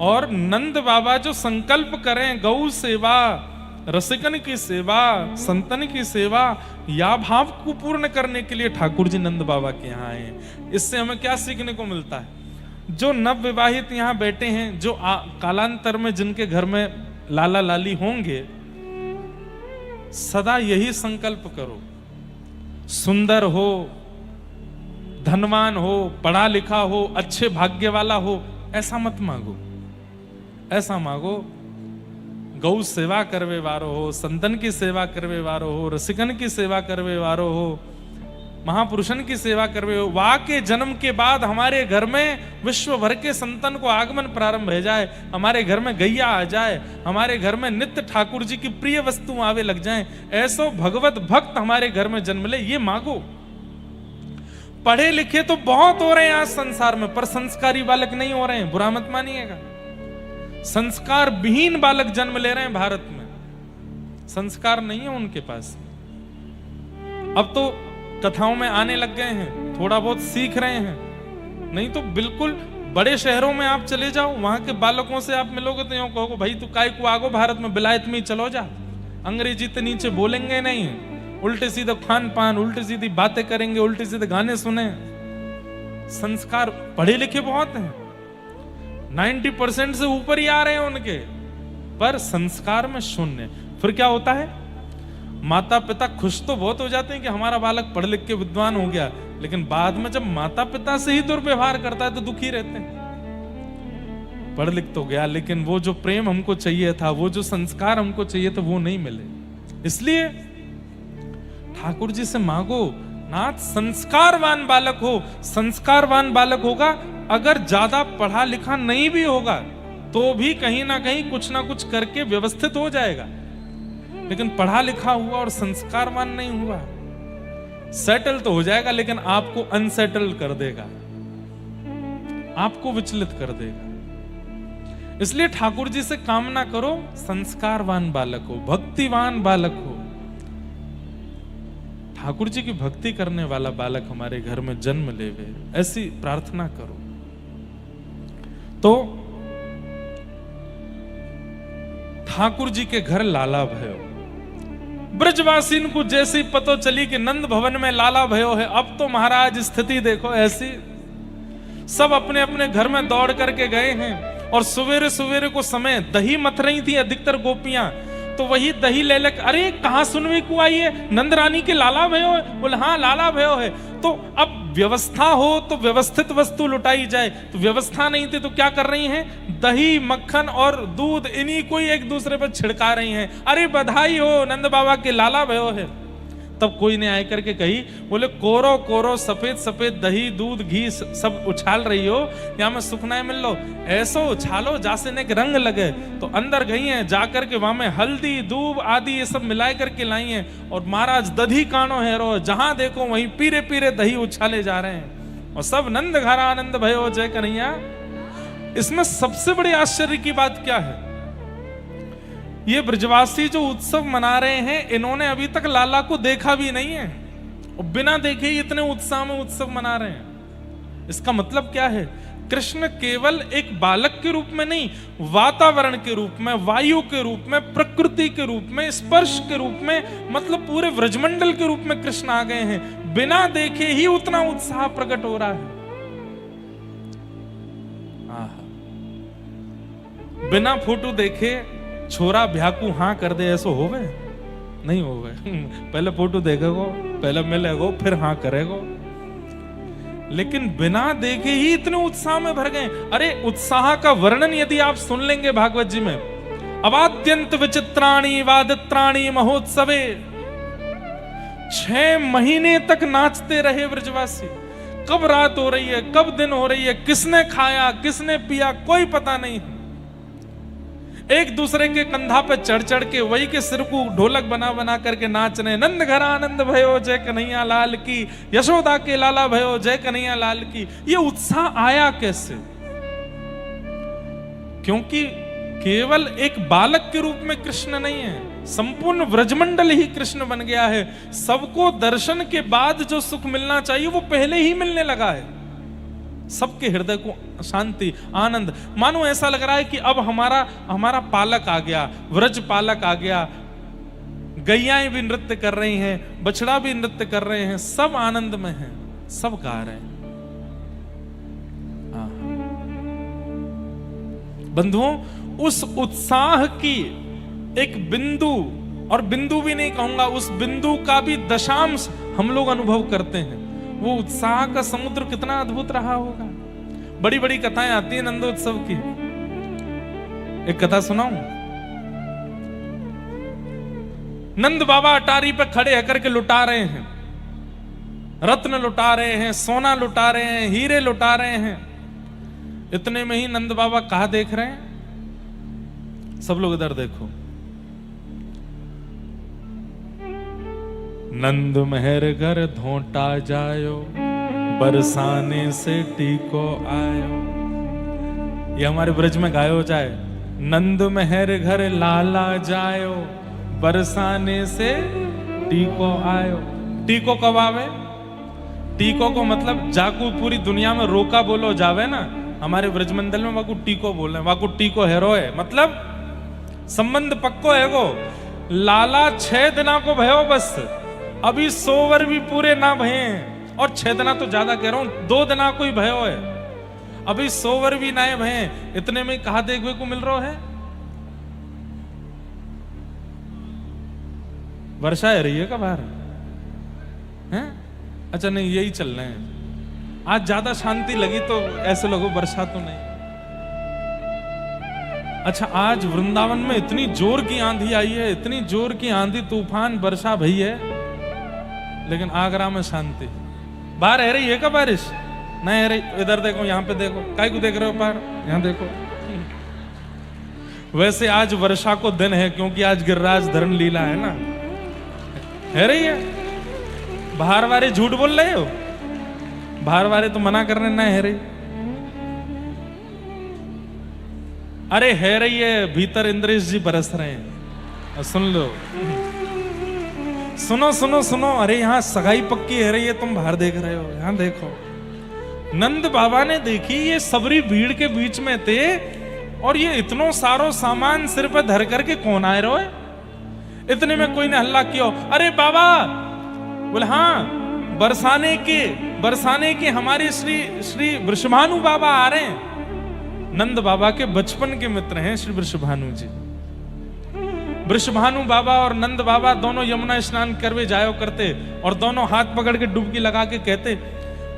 और नंद बाबा जो संकल्प करें गौ सेवा, रसिकन की सेवा, संतन की सेवा, या भाव को पूर्ण करने के लिए ठाकुर जी नंद बाबा के यहाँ आए। इससे हमें क्या सीखने को मिलता है? जो नव विवाहित यहाँ बैठे हैं, जो कालांतर में जिनके घर में लाला लाली होंगे, सदा यही संकल्प करो, सुंदर हो, धनवान हो, पढ़ा लिखा हो, अच्छे भाग्य वाला हो, ऐसा मत मांगो। ऐसा मांगो गौ सेवा करवे वारो हो, संतन की सेवा करवे वारो हो, रसिकन की सेवा करवे वारो हो, महापुरुषन की सेवा करवे हो। वा के जन्म के बाद हमारे घर में विश्व भर के संतन को आगमन प्रारंभ हो जाए, हमारे घर में गैया आ जाए, हमारे घर में नित्य ठाकुर जी की प्रिय वस्तु आवे लग जाएं, ऐसो भगवत भक्त हमारे घर में जन्म ले, ये मांगो। पढ़े लिखे तो बहुत हो रहे हैं आज संसार में, पर संस्कारी बालक नहीं हो रहे हैं, बुरा मत मानिएगा। संस्कार विहीन बालक जन्म ले रहे हैं भारत में, संस्कार नहीं है उनके पास। अब तो कथाओं में आने लग गए हैं, थोड़ा बहुत सीख रहे हैं, नहीं तो बिल्कुल बड़े शहरों में आप चले जाओ, वहां के बालकों से आप मिलोगे तो यूं कहोगे भाई तू काय को आगो भारत में, बिलायत में चलो जा। अंग्रेजी तो नीचे बोलेंगे नहीं, उल्टे सीधे खान पान, उल्टी सीधी बातें करेंगे, उल्टे सीधे गाने सुने। संस्कार पढ़े लिखे बहुत हैं, 90% से ऊपर ही आ रहे हैं उनके, पर संस्कार में शून्य। फिर क्या होता है? माता पिता खुश तो बहुत हो जाते हैं कि हमारा बालक पढ़ लिख के विद्वान हो गया, लेकिन बाद में जब माता पिता से ही दुर्व्यवहार करता है तो दुखी रहते हैं। पढ़ लिख तो गया, लेकिन वो जो प्रेम हमको चाहिए था, वो जो संस्कार हमको चाहिए था, वो नहीं मिले। इसलिए ठाकुर जी से मांगो, नाथ संस्कारवान बालक हो। संस्कारवान बालक होगा, अगर ज्यादा पढ़ा लिखा नहीं भी होगा तो भी कहीं ना कहीं कुछ ना कुछ करके व्यवस्थित हो जाएगा। लेकिन पढ़ा लिखा हुआ और संस्कारवान नहीं हुआ, सेटल तो हो जाएगा लेकिन आपको अनसेटल कर देगा, आपको विचलित कर देगा। इसलिए ठाकुर जी से कामना करो संस्कारवान बालक हो, भक्तिवान बालक हो। ठाकुर जी की भक्ति करने वाला बालक हमारे घर में जन्म लेवे, ऐसी प्रार्थना करो। तो ठाकुर जी के घर लाला भयो, ब्रजवासीन को जैसी पतो चली कि नंद भवन में लाला भयो है, अब तो महाराज स्थिति देखो ऐसी, सब अपने अपने घर में दौड़ करके गए हैं। और सवेरे सवेरे को समय दही मथ रही थी अधिकतर गोपियां, तो वही दही ले लेकर, अरे कहां सुनवी को आई है, नंद रानी के लाला भयो है? बोले हाँ लाला भयो है। तो अब व्यवस्था हो तो व्यवस्थित वस्तु लुटाई जाए, तो व्यवस्था नहीं थी तो क्या कर रही हैं? दही मक्खन और दूध इन्हीं को ही एक दूसरे पर छिड़का रही हैं। अरे बधाई हो, नंद बाबा के लाला भयो है। तब कोई ने आकर के कही, बोले कोरो कोरो सफेद सफेद दही दूध घी सब उछाल रही हो, यहाँ में सुखनाए मिल लो, ऐसो उछालो जासे ने रंग लगे। तो अंदर गई हैं, जाकर के वहां में हल्दी दूब आदि ये सब मिलाए करके लाई हैं, और महाराज दधी कानो हेरो, जहां देखो वहीं पीरे पीरे दही उछाले जा रहे हैं, और सब नंद घर आनंद भयो जय कन्हैया। इसमें सबसे बड़ी आश्चर्य की बात क्या है, ये ब्रजवासी जो उत्सव मना रहे हैं, इन्होंने अभी तक लाला को देखा भी नहीं है, और बिना देखे ही इतने उत्साह में उत्सव मना रहे हैं। इसका मतलब क्या है, कृष्ण केवल एक बालक के रूप में नहीं, वातावरण के रूप में, वायु के रूप में, प्रकृति के रूप में, स्पर्श के रूप में, मतलब पूरे व्रजमंडल के रूप में कृष्ण आ गए हैं। बिना देखे ही उतना उत्साह प्रकट हो रहा है। बिना फोटो देखे छोरा भ्याकू हाँ कर दे, ऐसो होवे नहीं होवे। पहले फोटो देखेगो, पहले मिलेगो, फिर हाँ करेगो। लेकिन बिना देखे ही इतने उत्साह में भर गए। अरे उत्साह का वर्णन यदि आप सुन लेंगे भागवत जी में, अवाद्यंत विचित्राणी वादित्राणी महोत्सवे, 6 महीने तक नाचते रहे ब्रजवासी। कब रात हो रही है, कब दिन हो रही है, किसने खाया किसने पिया कोई पता नहीं। एक दूसरे के कंधा पे चढ़ चढ़ के वही के सिर को ढोलक बना बना करके नाच रहे। नंद घर आनंद भयो जय कन्हैया लाल की, यशोदा के लाला भयो जय कन्हैया लाल की। ये उत्साह आया कैसे? क्योंकि केवल एक बालक के रूप में कृष्ण नहीं है, संपूर्ण व्रजमंडल ही कृष्ण बन गया है। सबको दर्शन के बाद जो सुख मिलना चाहिए वो पहले ही मिलने लगा है। सबके हृदय को शांति आनंद, मानो ऐसा लग रहा है कि अब हमारा पालक आ गया, व्रज पालक आ गया। गैयाएं भी नृत्य कर रही हैं, बछड़ा भी नृत्य कर रहे हैं, सब आनंद में हैं, सब गा रहे हैं। बंधुओं, उस उत्साह की एक बिंदु, और बिंदु भी नहीं कहूंगा, उस बिंदु का भी दशांश हम लोग अनुभव करते हैं। वो उत्साह का समुद्र कितना अद्भुत रहा होगा। बड़ी बड़ी कथाएं आती हैं नंदोत्सव की। एक कथा सुनाऊं? नंद बाबा अटारी पे खड़े होकर के लुटा रहे हैं, रत्न लुटा रहे हैं, सोना लुटा रहे हैं, हीरे लुटा रहे हैं। इतने में ही नंद बाबा कहां देख रहे हैं? सब लोग इधर देखो। नंद महर घर धोटा जायो, बरसाने से टीको आयो। ये हमारे ब्रज में गायो जाए, नंद महर घर लाला जायो, बरसाने से टीको आयो। टीको कब आवे? टीको को मतलब जाकू पूरी दुनिया में रोका बोलो जावे ना, हमारे ब्रजमंडल में वाकू टीको बोल रहे, वाकू टीको हेरो है, मतलब संबंध पक्को है। गो लाला 6 दिना को भयो, बस अभी 100 वर भी पूरे ना भये, और 6 दिना तो ज्यादा कह रहा हूं, 2 दिना कोई भयो है, अभी 100 वर भी ना भये। इतने में कहा देखने को मिल रहा है? वर्षा है रही है का बाहर हैं? अच्छा नहीं, यही चल रहे हैं। आज ज्यादा शांति लगी तो ऐसे लोगों वर्षा तो नहीं। अच्छा, आज वृंदावन में इतनी जोर की आंधी आई है, इतनी जोर की आंधी तूफान वर्षा भई है, लेकिन आगरा में शांति। बाहर है रही है क्या बारिश? नहीं है रही। इधर देखो, यहाँ पे देखो, काय को देख रहे हो बाहर? यहाँ देखो। वैसे आज वर्षा को दिन है, क्योंकि आज गिरिराज धरण लीला है ना। है रही है? बाहर वाले झूठ बोल रहे हो, बाहर वाले तो मना कर रहे ना है रही। अरे है रही है, भीतर इंद्रेश जी बरस रहे हैं। सुन लो, सुनो सुनो सुनो। अरे यहाँ सगाई पक्की है रही है, तुम बाहर देख रहे हो, यहाँ देखो। नंद बाबा ने देखी, ये सबरी भीड़ के बीच में थे, और ये इतनो सारो सामान सिर पर धर करके कौन आए रहो है? इतने में कोई ने हल्ला किया, अरे बाबा। बोले हाँ, बरसाने के हमारे श्री वृषभानु बाबा आ रहे हैं। नंद बाबा के बचपन के मित्र हैं श्री वृषभानु जी। वृषभानु बाबा और नंद बाबा दोनों यमुना स्नान करवे जायो करते, और दोनों हाथ पकड़ के डुबकी लगा के कहते,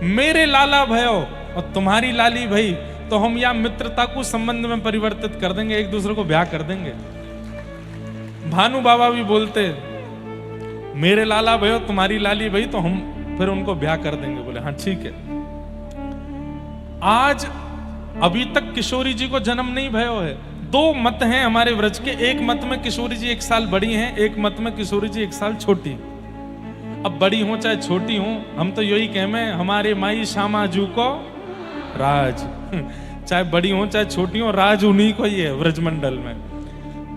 मेरे लाला भयो और तुम्हारी लाली भई, तो हम या मित्रता को संबंध में परिवर्तित कर देंगे, एक दूसरे को ब्याह कर देंगे। भानु बाबा भी बोलते, मेरे लाला भयो तुम्हारी लाली भई तो हम फिर उनको ब्याह कर देंगे। बोले हाँ ठीक है। आज अभी तक किशोरी जी को जन्म नहीं भयो है। दो मत हैं हमारे व्रज के, एक मत में किशोरी जी 1 साल बड़ी हैं, एक मत में किशोरी जी 1 साल छोटी। अब बड़ी हो चाहे छोटी हो, हम तो यही कहमे हमारे माई श्यामा जू को राज चाहे बड़ी हो चाहे छोटी हो, राज उन्हीं को ही है व्रजमंडल में।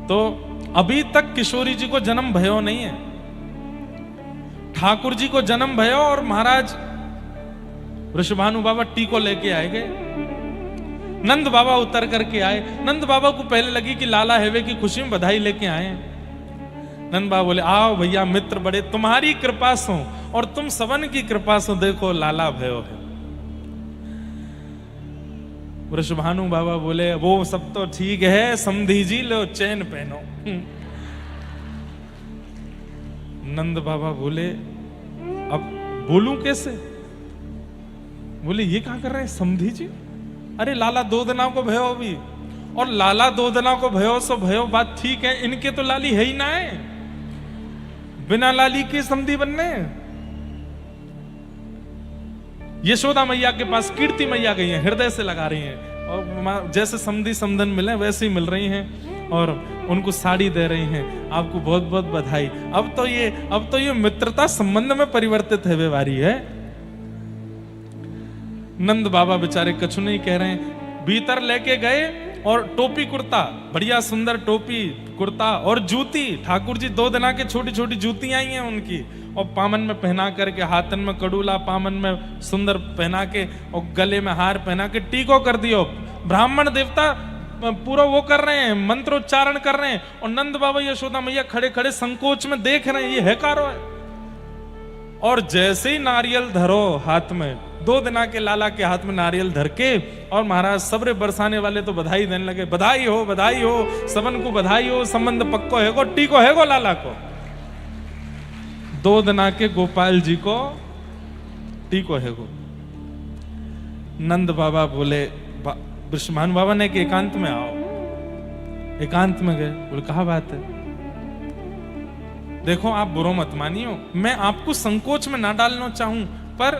तो अभी तक किशोरी जी को जन्म भयो नहीं है, ठाकुर जी को जन्म भयो। और महाराज वृषभानु बाबा टीको लेके आए गए, नंद बाबा उतर करके आए। नंद बाबा को पहले लगी कि लाला हेवे की खुशी में बधाई लेके आए। नंद बाबा बोले आओ भैया मित्र बड़े, तुम्हारी कृपा सो और तुम सबन की कृपा सो देखो लाला भयो है। वृषभानु बाबा बोले वो सब तो ठीक है, समधी जी लो चैन पहनो। नंद बाबा बोले अब बोलूं कैसे? बोले ये क्या कर रहे हैं समधी जी? अरे लाला 2 दिना को भयो अभी, और लाला 2 दिना को भयो सो भयो, बात ठीक है, इनके तो लाली है ही ना है, बिना लाली के समधी बनने। यशोदा मैया के पास कीर्ति मैया गई हैं, हृदय से लगा रही हैं, और जैसे समधी समधन मिले वैसे ही मिल रही हैं, और उनको साड़ी दे रही हैं। आपको बहुत बहुत बधाई। अब तो ये मित्रता संबंध में परिवर्तित है व्यवहारी है। नंद बाबा बेचारे कछु नहीं कह रहे हैं, भीतर लेके गए और टोपी कुर्ता, बढ़िया सुंदर टोपी कुर्ता और जूती, ठाकुर जी 2 दिना के छोटी छोटी जूती आई हैं उनकी, और पामन में पहना करके, हाथन में कड़ूला, पामन में सुंदर पहना के, और गले में हार पहना के टीको कर दियो। ब्राह्मण देवता पूरा वो कर रहे हैं, मंत्रोच्चारण कर रहे हैं, और नंद बाबा यशोदा मैया खड़े खड़े संकोच में देख रहे हैं, ये है कारो है। और जैसे ही नारियल धरो हाथ में, 2 दिना के लाला के हाथ में नारियल धर के, और महाराज सबरे बरसाने वाले तो बधाई देने लगे, बधाई हो, सबन को बधाई हो, संबंध पक्को है गो, टीको है गो लाला को। 2 दिना के गोपाल जी को टीको है गो। नंद बाबा बोले, वृषभानु बाबा ने कि एकांत में आओ। एकांत में गए, बोले कहा बात है? देखो आप बुरो मत मानियो, मैं आपको संकोच में ना डालना चाहूं, पर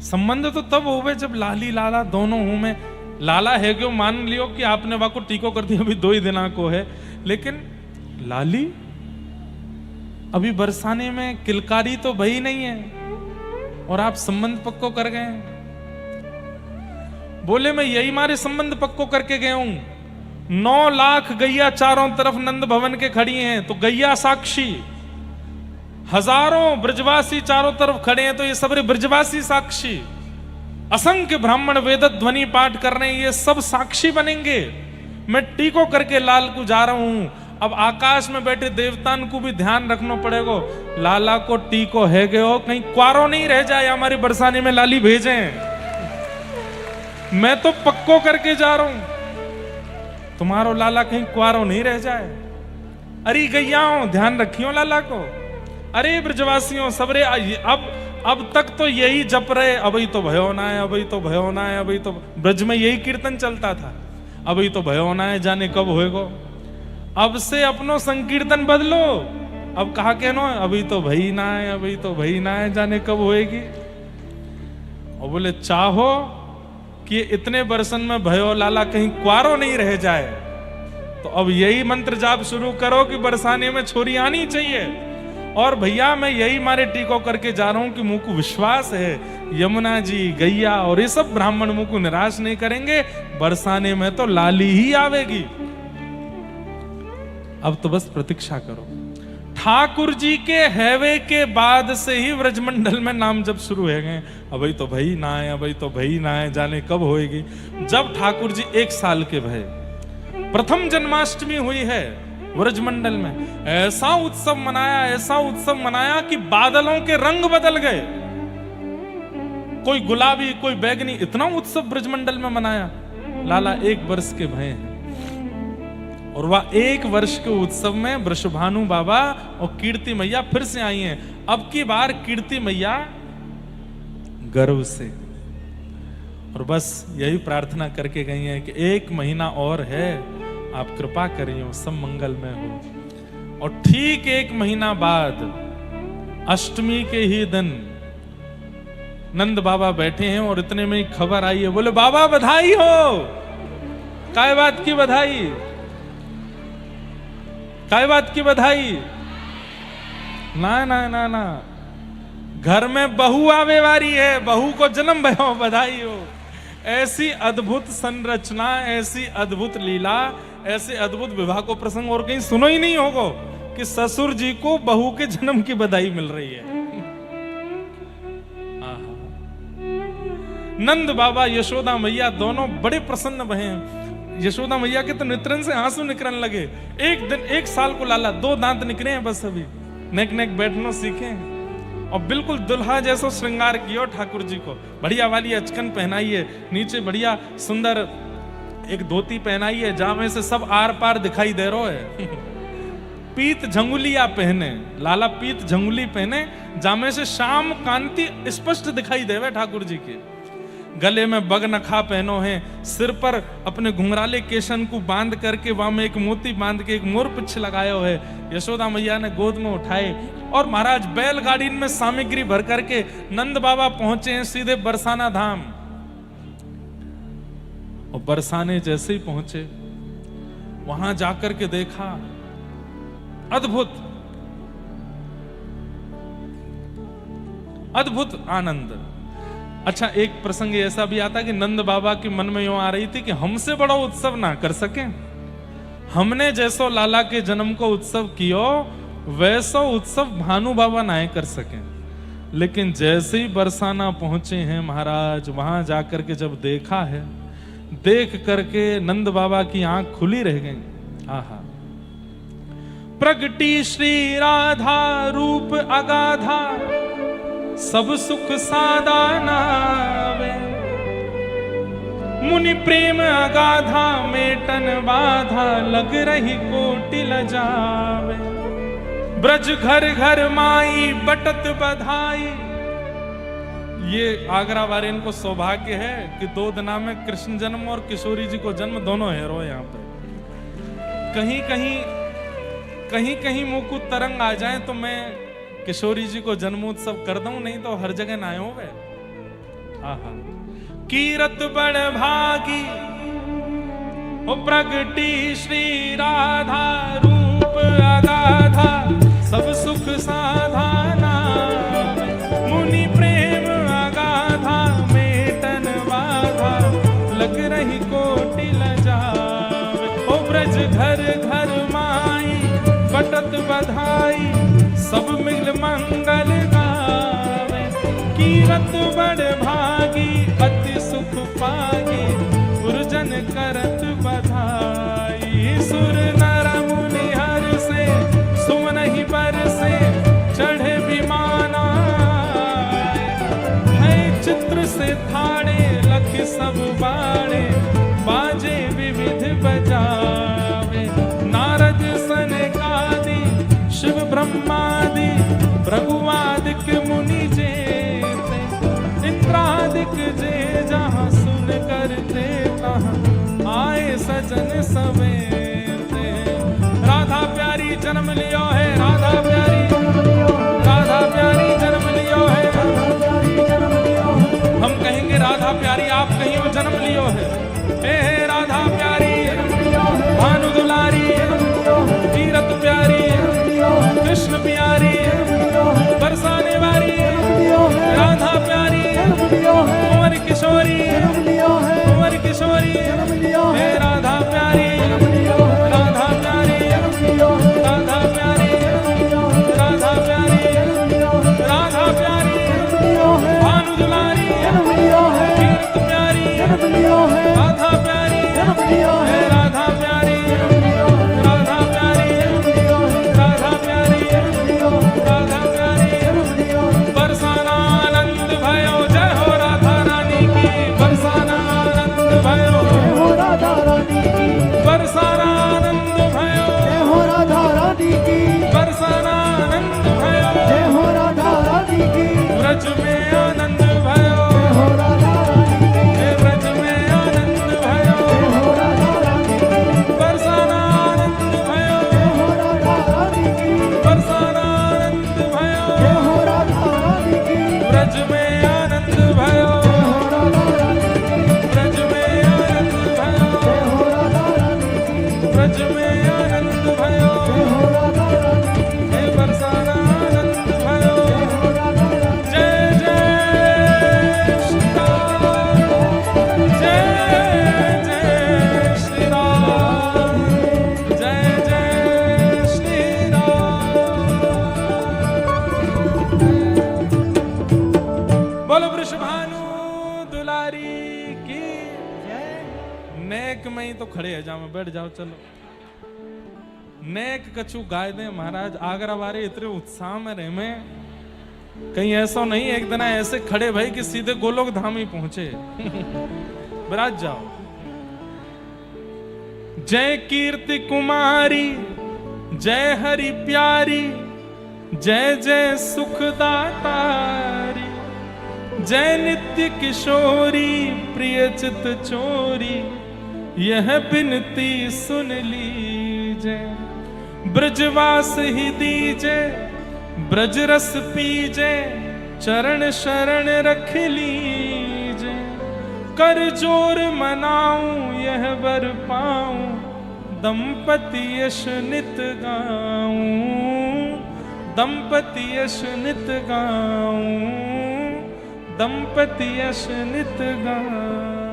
संबंध तो तब होवे जब लाली लाला दोनों हूं मैं। लाला है क्यों मान लियो कि आपने वाको टीको कर दिया, अभी 2 ही दिना को है, लेकिन लाली अभी बरसाने में किलकारी तो भई नहीं है, और आप संबंध पक्को कर गए। बोले मैं यही मारे संबंध पक्को करके गया हूं। 9 लाख गैया चारों तरफ नंद भवन के खड़ी हैं, तो गैया साक्षी, हजारों ब्रजवासी चारों तरफ खड़े हैं, तो ये सब ब्रजवासी साक्षी, असंख्य ब्राह्मण वेद ध्वनि पाठ कर रहे हैं, ये सब साक्षी बनेंगे। मैं टीको करके लाल को जा रहा हूं। अब आकाश में बैठे देवतान को भी ध्यान रखना पड़ेगा, लाला को टीको है गयो, कहीं क्वारो नहीं रह जाए, हमारी बरसाने में लाली भेजें। मैं तो पक्को करके जा रहा हूं, तुम्हारो लाला कहीं क्वारो नहीं रह जाए। अरे गैयाओं ध्यान रखियो लाला को। अरे ब्रजवासियों सबरे, अब तक तो यही जप रहे, अभी तो भयो ना है, अभी तो भयो ना है, अभी तो ब्रज में यही कीर्तन चलता था, अभी तो भयो ना है, जाने कब होएगो। अब से अपनो संकीर्तन बदलो, अब कहा कहनो, अभी तो भई ना है, अभी तो भई ना है, जाने कब होएगी। और बोले चाहो कि इतने बरसन में भयो लाला कहीं क्वारो नहीं रह जाए, तो अब यही मंत्र जाप शुरू करो कि बरसाने में छोरी आनी चाहिए। और भैया मैं यही मारे टीको करके जा रहा हूं कि मुझको विश्वास है यमुना जी, गैया और ये सब ब्राह्मण मुझको निराश नहीं करेंगे, बरसाने में तो लाली ही आवेगी। अब तो बस प्रतीक्षा करो। ठाकुर जी के हैवे के बाद से ही व्रजमंडल में नाम जब शुरू हो गए, अभी तो भई ना है, अभी तो भई ना है, जाने कब होएगी। जब ठाकुर जी 1 साल के भये, प्रथम जन्माष्टमी हुई है व्रजमंडल में, ऐसा उत्सव मनाया कि बादलों के रंग बदल गए, कोई गुलाबी कोई बैगनी, इतना उत्सव ब्रजमंडल में मनाया। लाला 1 वर्ष के भये हैं, और वह 1 वर्ष के उत्सव में वृषभानु बाबा और कीर्ति मैया फिर से आई हैं। अब की बार कीर्ति मैया गर्व से, और बस यही प्रार्थना करके गई हैं कि 1 महीना और है, आप कृपा करिए सब मंगल में हो। और ठीक 1 महीना बाद अष्टमी के ही दिन नंद बाबा बैठे हैं और इतने में ही खबर आई है, बोले बाबा बधाई हो। काय बात की बधाई? काय बात की बधाई? ना ना ना ना, घर में बहू आवे वारी है, बहू को जन्म भयो, बधाई हो। ऐसी अद्भुत संरचना, ऐसी अद्भुत लीला, ऐसे अद्भुत विवाह को प्रसंग और कहीं सुनो ही नहीं होगा कि ससुर जी को बहू के जन्म की बधाई मिल रही है। नंद बाबा यशोदा मैया दोनों बड़े प्रसन्न भये। यशोदा मैया के तो नेत्रन से आंसू निकलने लगे। एक दिन 1 साल को लाला, 2 दांत निकले हैं बस, अभी नेक नेक बैठना सीखे और बिल्कुल दुल्हा जैसा श्रृंगार किया ठाकुर जी को। बढ़िया वाली अचकन पहनाई है, नीचे बढ़िया सुंदर एक धोती पहनाई है, जहां में से सब आर पार दिखाई दे रहा है। पीत झंगुलिया पहने, लाला पीत झंगुली पहने, जहां में से शाम कांति स्पष्ट दिखाई देवे ठाकुर जी के। गले में बगनखा पहनो है, सिर पर अपने घुंघराले केशन को बांध करके वहां में एक मोती बांध के एक मोर पिछ लगाया है। यशोदा मैया ने गोद में उठाए और महाराज बैलगाड़ी में सामग्री भर करके नंद बाबा पहुंचे हैं सीधे बरसाना धाम। और बरसाने जैसे ही पहुंचे, वहां जाकर के देखा अद्भुत अद्भुत आनंद। अच्छा, एक प्रसंग ऐसा भी आता कि नंद बाबा के मन में यूं आ रही थी कि हमसे बड़ा उत्सव ना कर सके, हमने जैसो लाला के जन्म को उत्सव कियो वैसो उत्सव भानु बाबा ना कर सके। लेकिन जैसे ही बरसाना पहुंचे हैं महाराज, वहां जाकर के जब देखा है, देख करके नंद बाबा की आंख खुली रह गई। आहा, प्रगटी श्री राधा रूप अगाधा, सब सुख सादा नावे, मुनि प्रेम अगाधा मेटन बाधा, लग रही कोटि लजावे। ब्रज घर घर माई बटत बधाई। ये आगरा वाले इनको सौभाग्य है कि 2 दिना में कृष्ण जन्म और किशोरी जी को जन्म दोनों हेरो यहाँ पर। कहीं कहीं मुंह को तरंग आ जाए तो मैं किशोरी जी को जन्मोत्सव कर दूं, नहीं तो हर जगह ना हो वे। आहा, कीरत बड़ भागी ओ प्रगटी श्री राधा रूप अगाधा, सब सुख साधाना, मुनि प्रेम अगाधा मेटन बाधा, लग रही कोटि लजावे। ओ ब्रज घर घर माई बटत बधाई, सब मिल मंगल गावे। कीरत बड़ भागी अति सुख पागी, पुरजन करत बधाई। सुर नर मुनि हर से सुमनहि बरसे, चढ़े विमाना है चित्र से थाड़े, लख सब बाड़े बाजे विविध बजावे। नारद सनकादि शिव ब्रह्मादि भृगुआदिक मुनि जेते, इंद्रादिक जे जहां सुन करते तहां आए सजन सवेते। राधा प्यारी जन्म लियो है, राधा प्यारी, राधा प्यारी जन्म लियो है। हम कहेंगे राधा प्यारी, आप कहीं जन्म लियो है। हे राधा प्यारी, भानु दुलारी, तीरथ प्यारी, कृष्ण प्यारी, बरसाने वाली राधा प्यारी, कुंवर किशोरी, कुंवर किशोरी, हे राधा प्यारी, राधा प्यारी, राधा प्यारी, राधा प्यारी, राधा प्यारी, भानु दुलारी, तीरथ प्यारी, राधा प्यारी, हे राधा प्यारी, राधा प्यारी, राधा प्यारी, राधा प्यारी। बरसाना आनंद भयो, जय हो राधा रानी की। बरसाना आनंद भयो, जय हो राधा रानी की। बरसाना आनंद भयो, जय हो राधा रानी की। बरसाना आनंद भयो, जय हो राधा रानी की। ब्रज में आनंद भयो, जय हो राधा रानी की। ब्रज में आनंद भयो, जय हो राधा रानी की। बरसाना आनंद भयो, जय हो राधा रानी की। बरसाना आनंद भयो, जय हो तो खड़े है जाओ बैठ जाओ चलो। नेक कछु गाय दे महाराज आगरा वाले इतने उत्साह में रहे में कहीं ऐसा नहीं एक दिन ऐसे खड़े भाई कि सीधे गोलोक धाम ही पहुंचे। बरात जाओ। जय कीर्ति कुमारी जय हरि प्यारी जय जय सुखदातारी जय नित्य किशोरी प्रिय चित चोरी यह बिनती सुन लीजे। ब्रजवास ही दीजे ब्रज रस पीजे चरण शरण रख लीजे। कर जोर मनाऊं यह वर पाऊं दंपति यश नित गाऊं दंपति यश नित गाऊं दंपति यश नित गाऊं।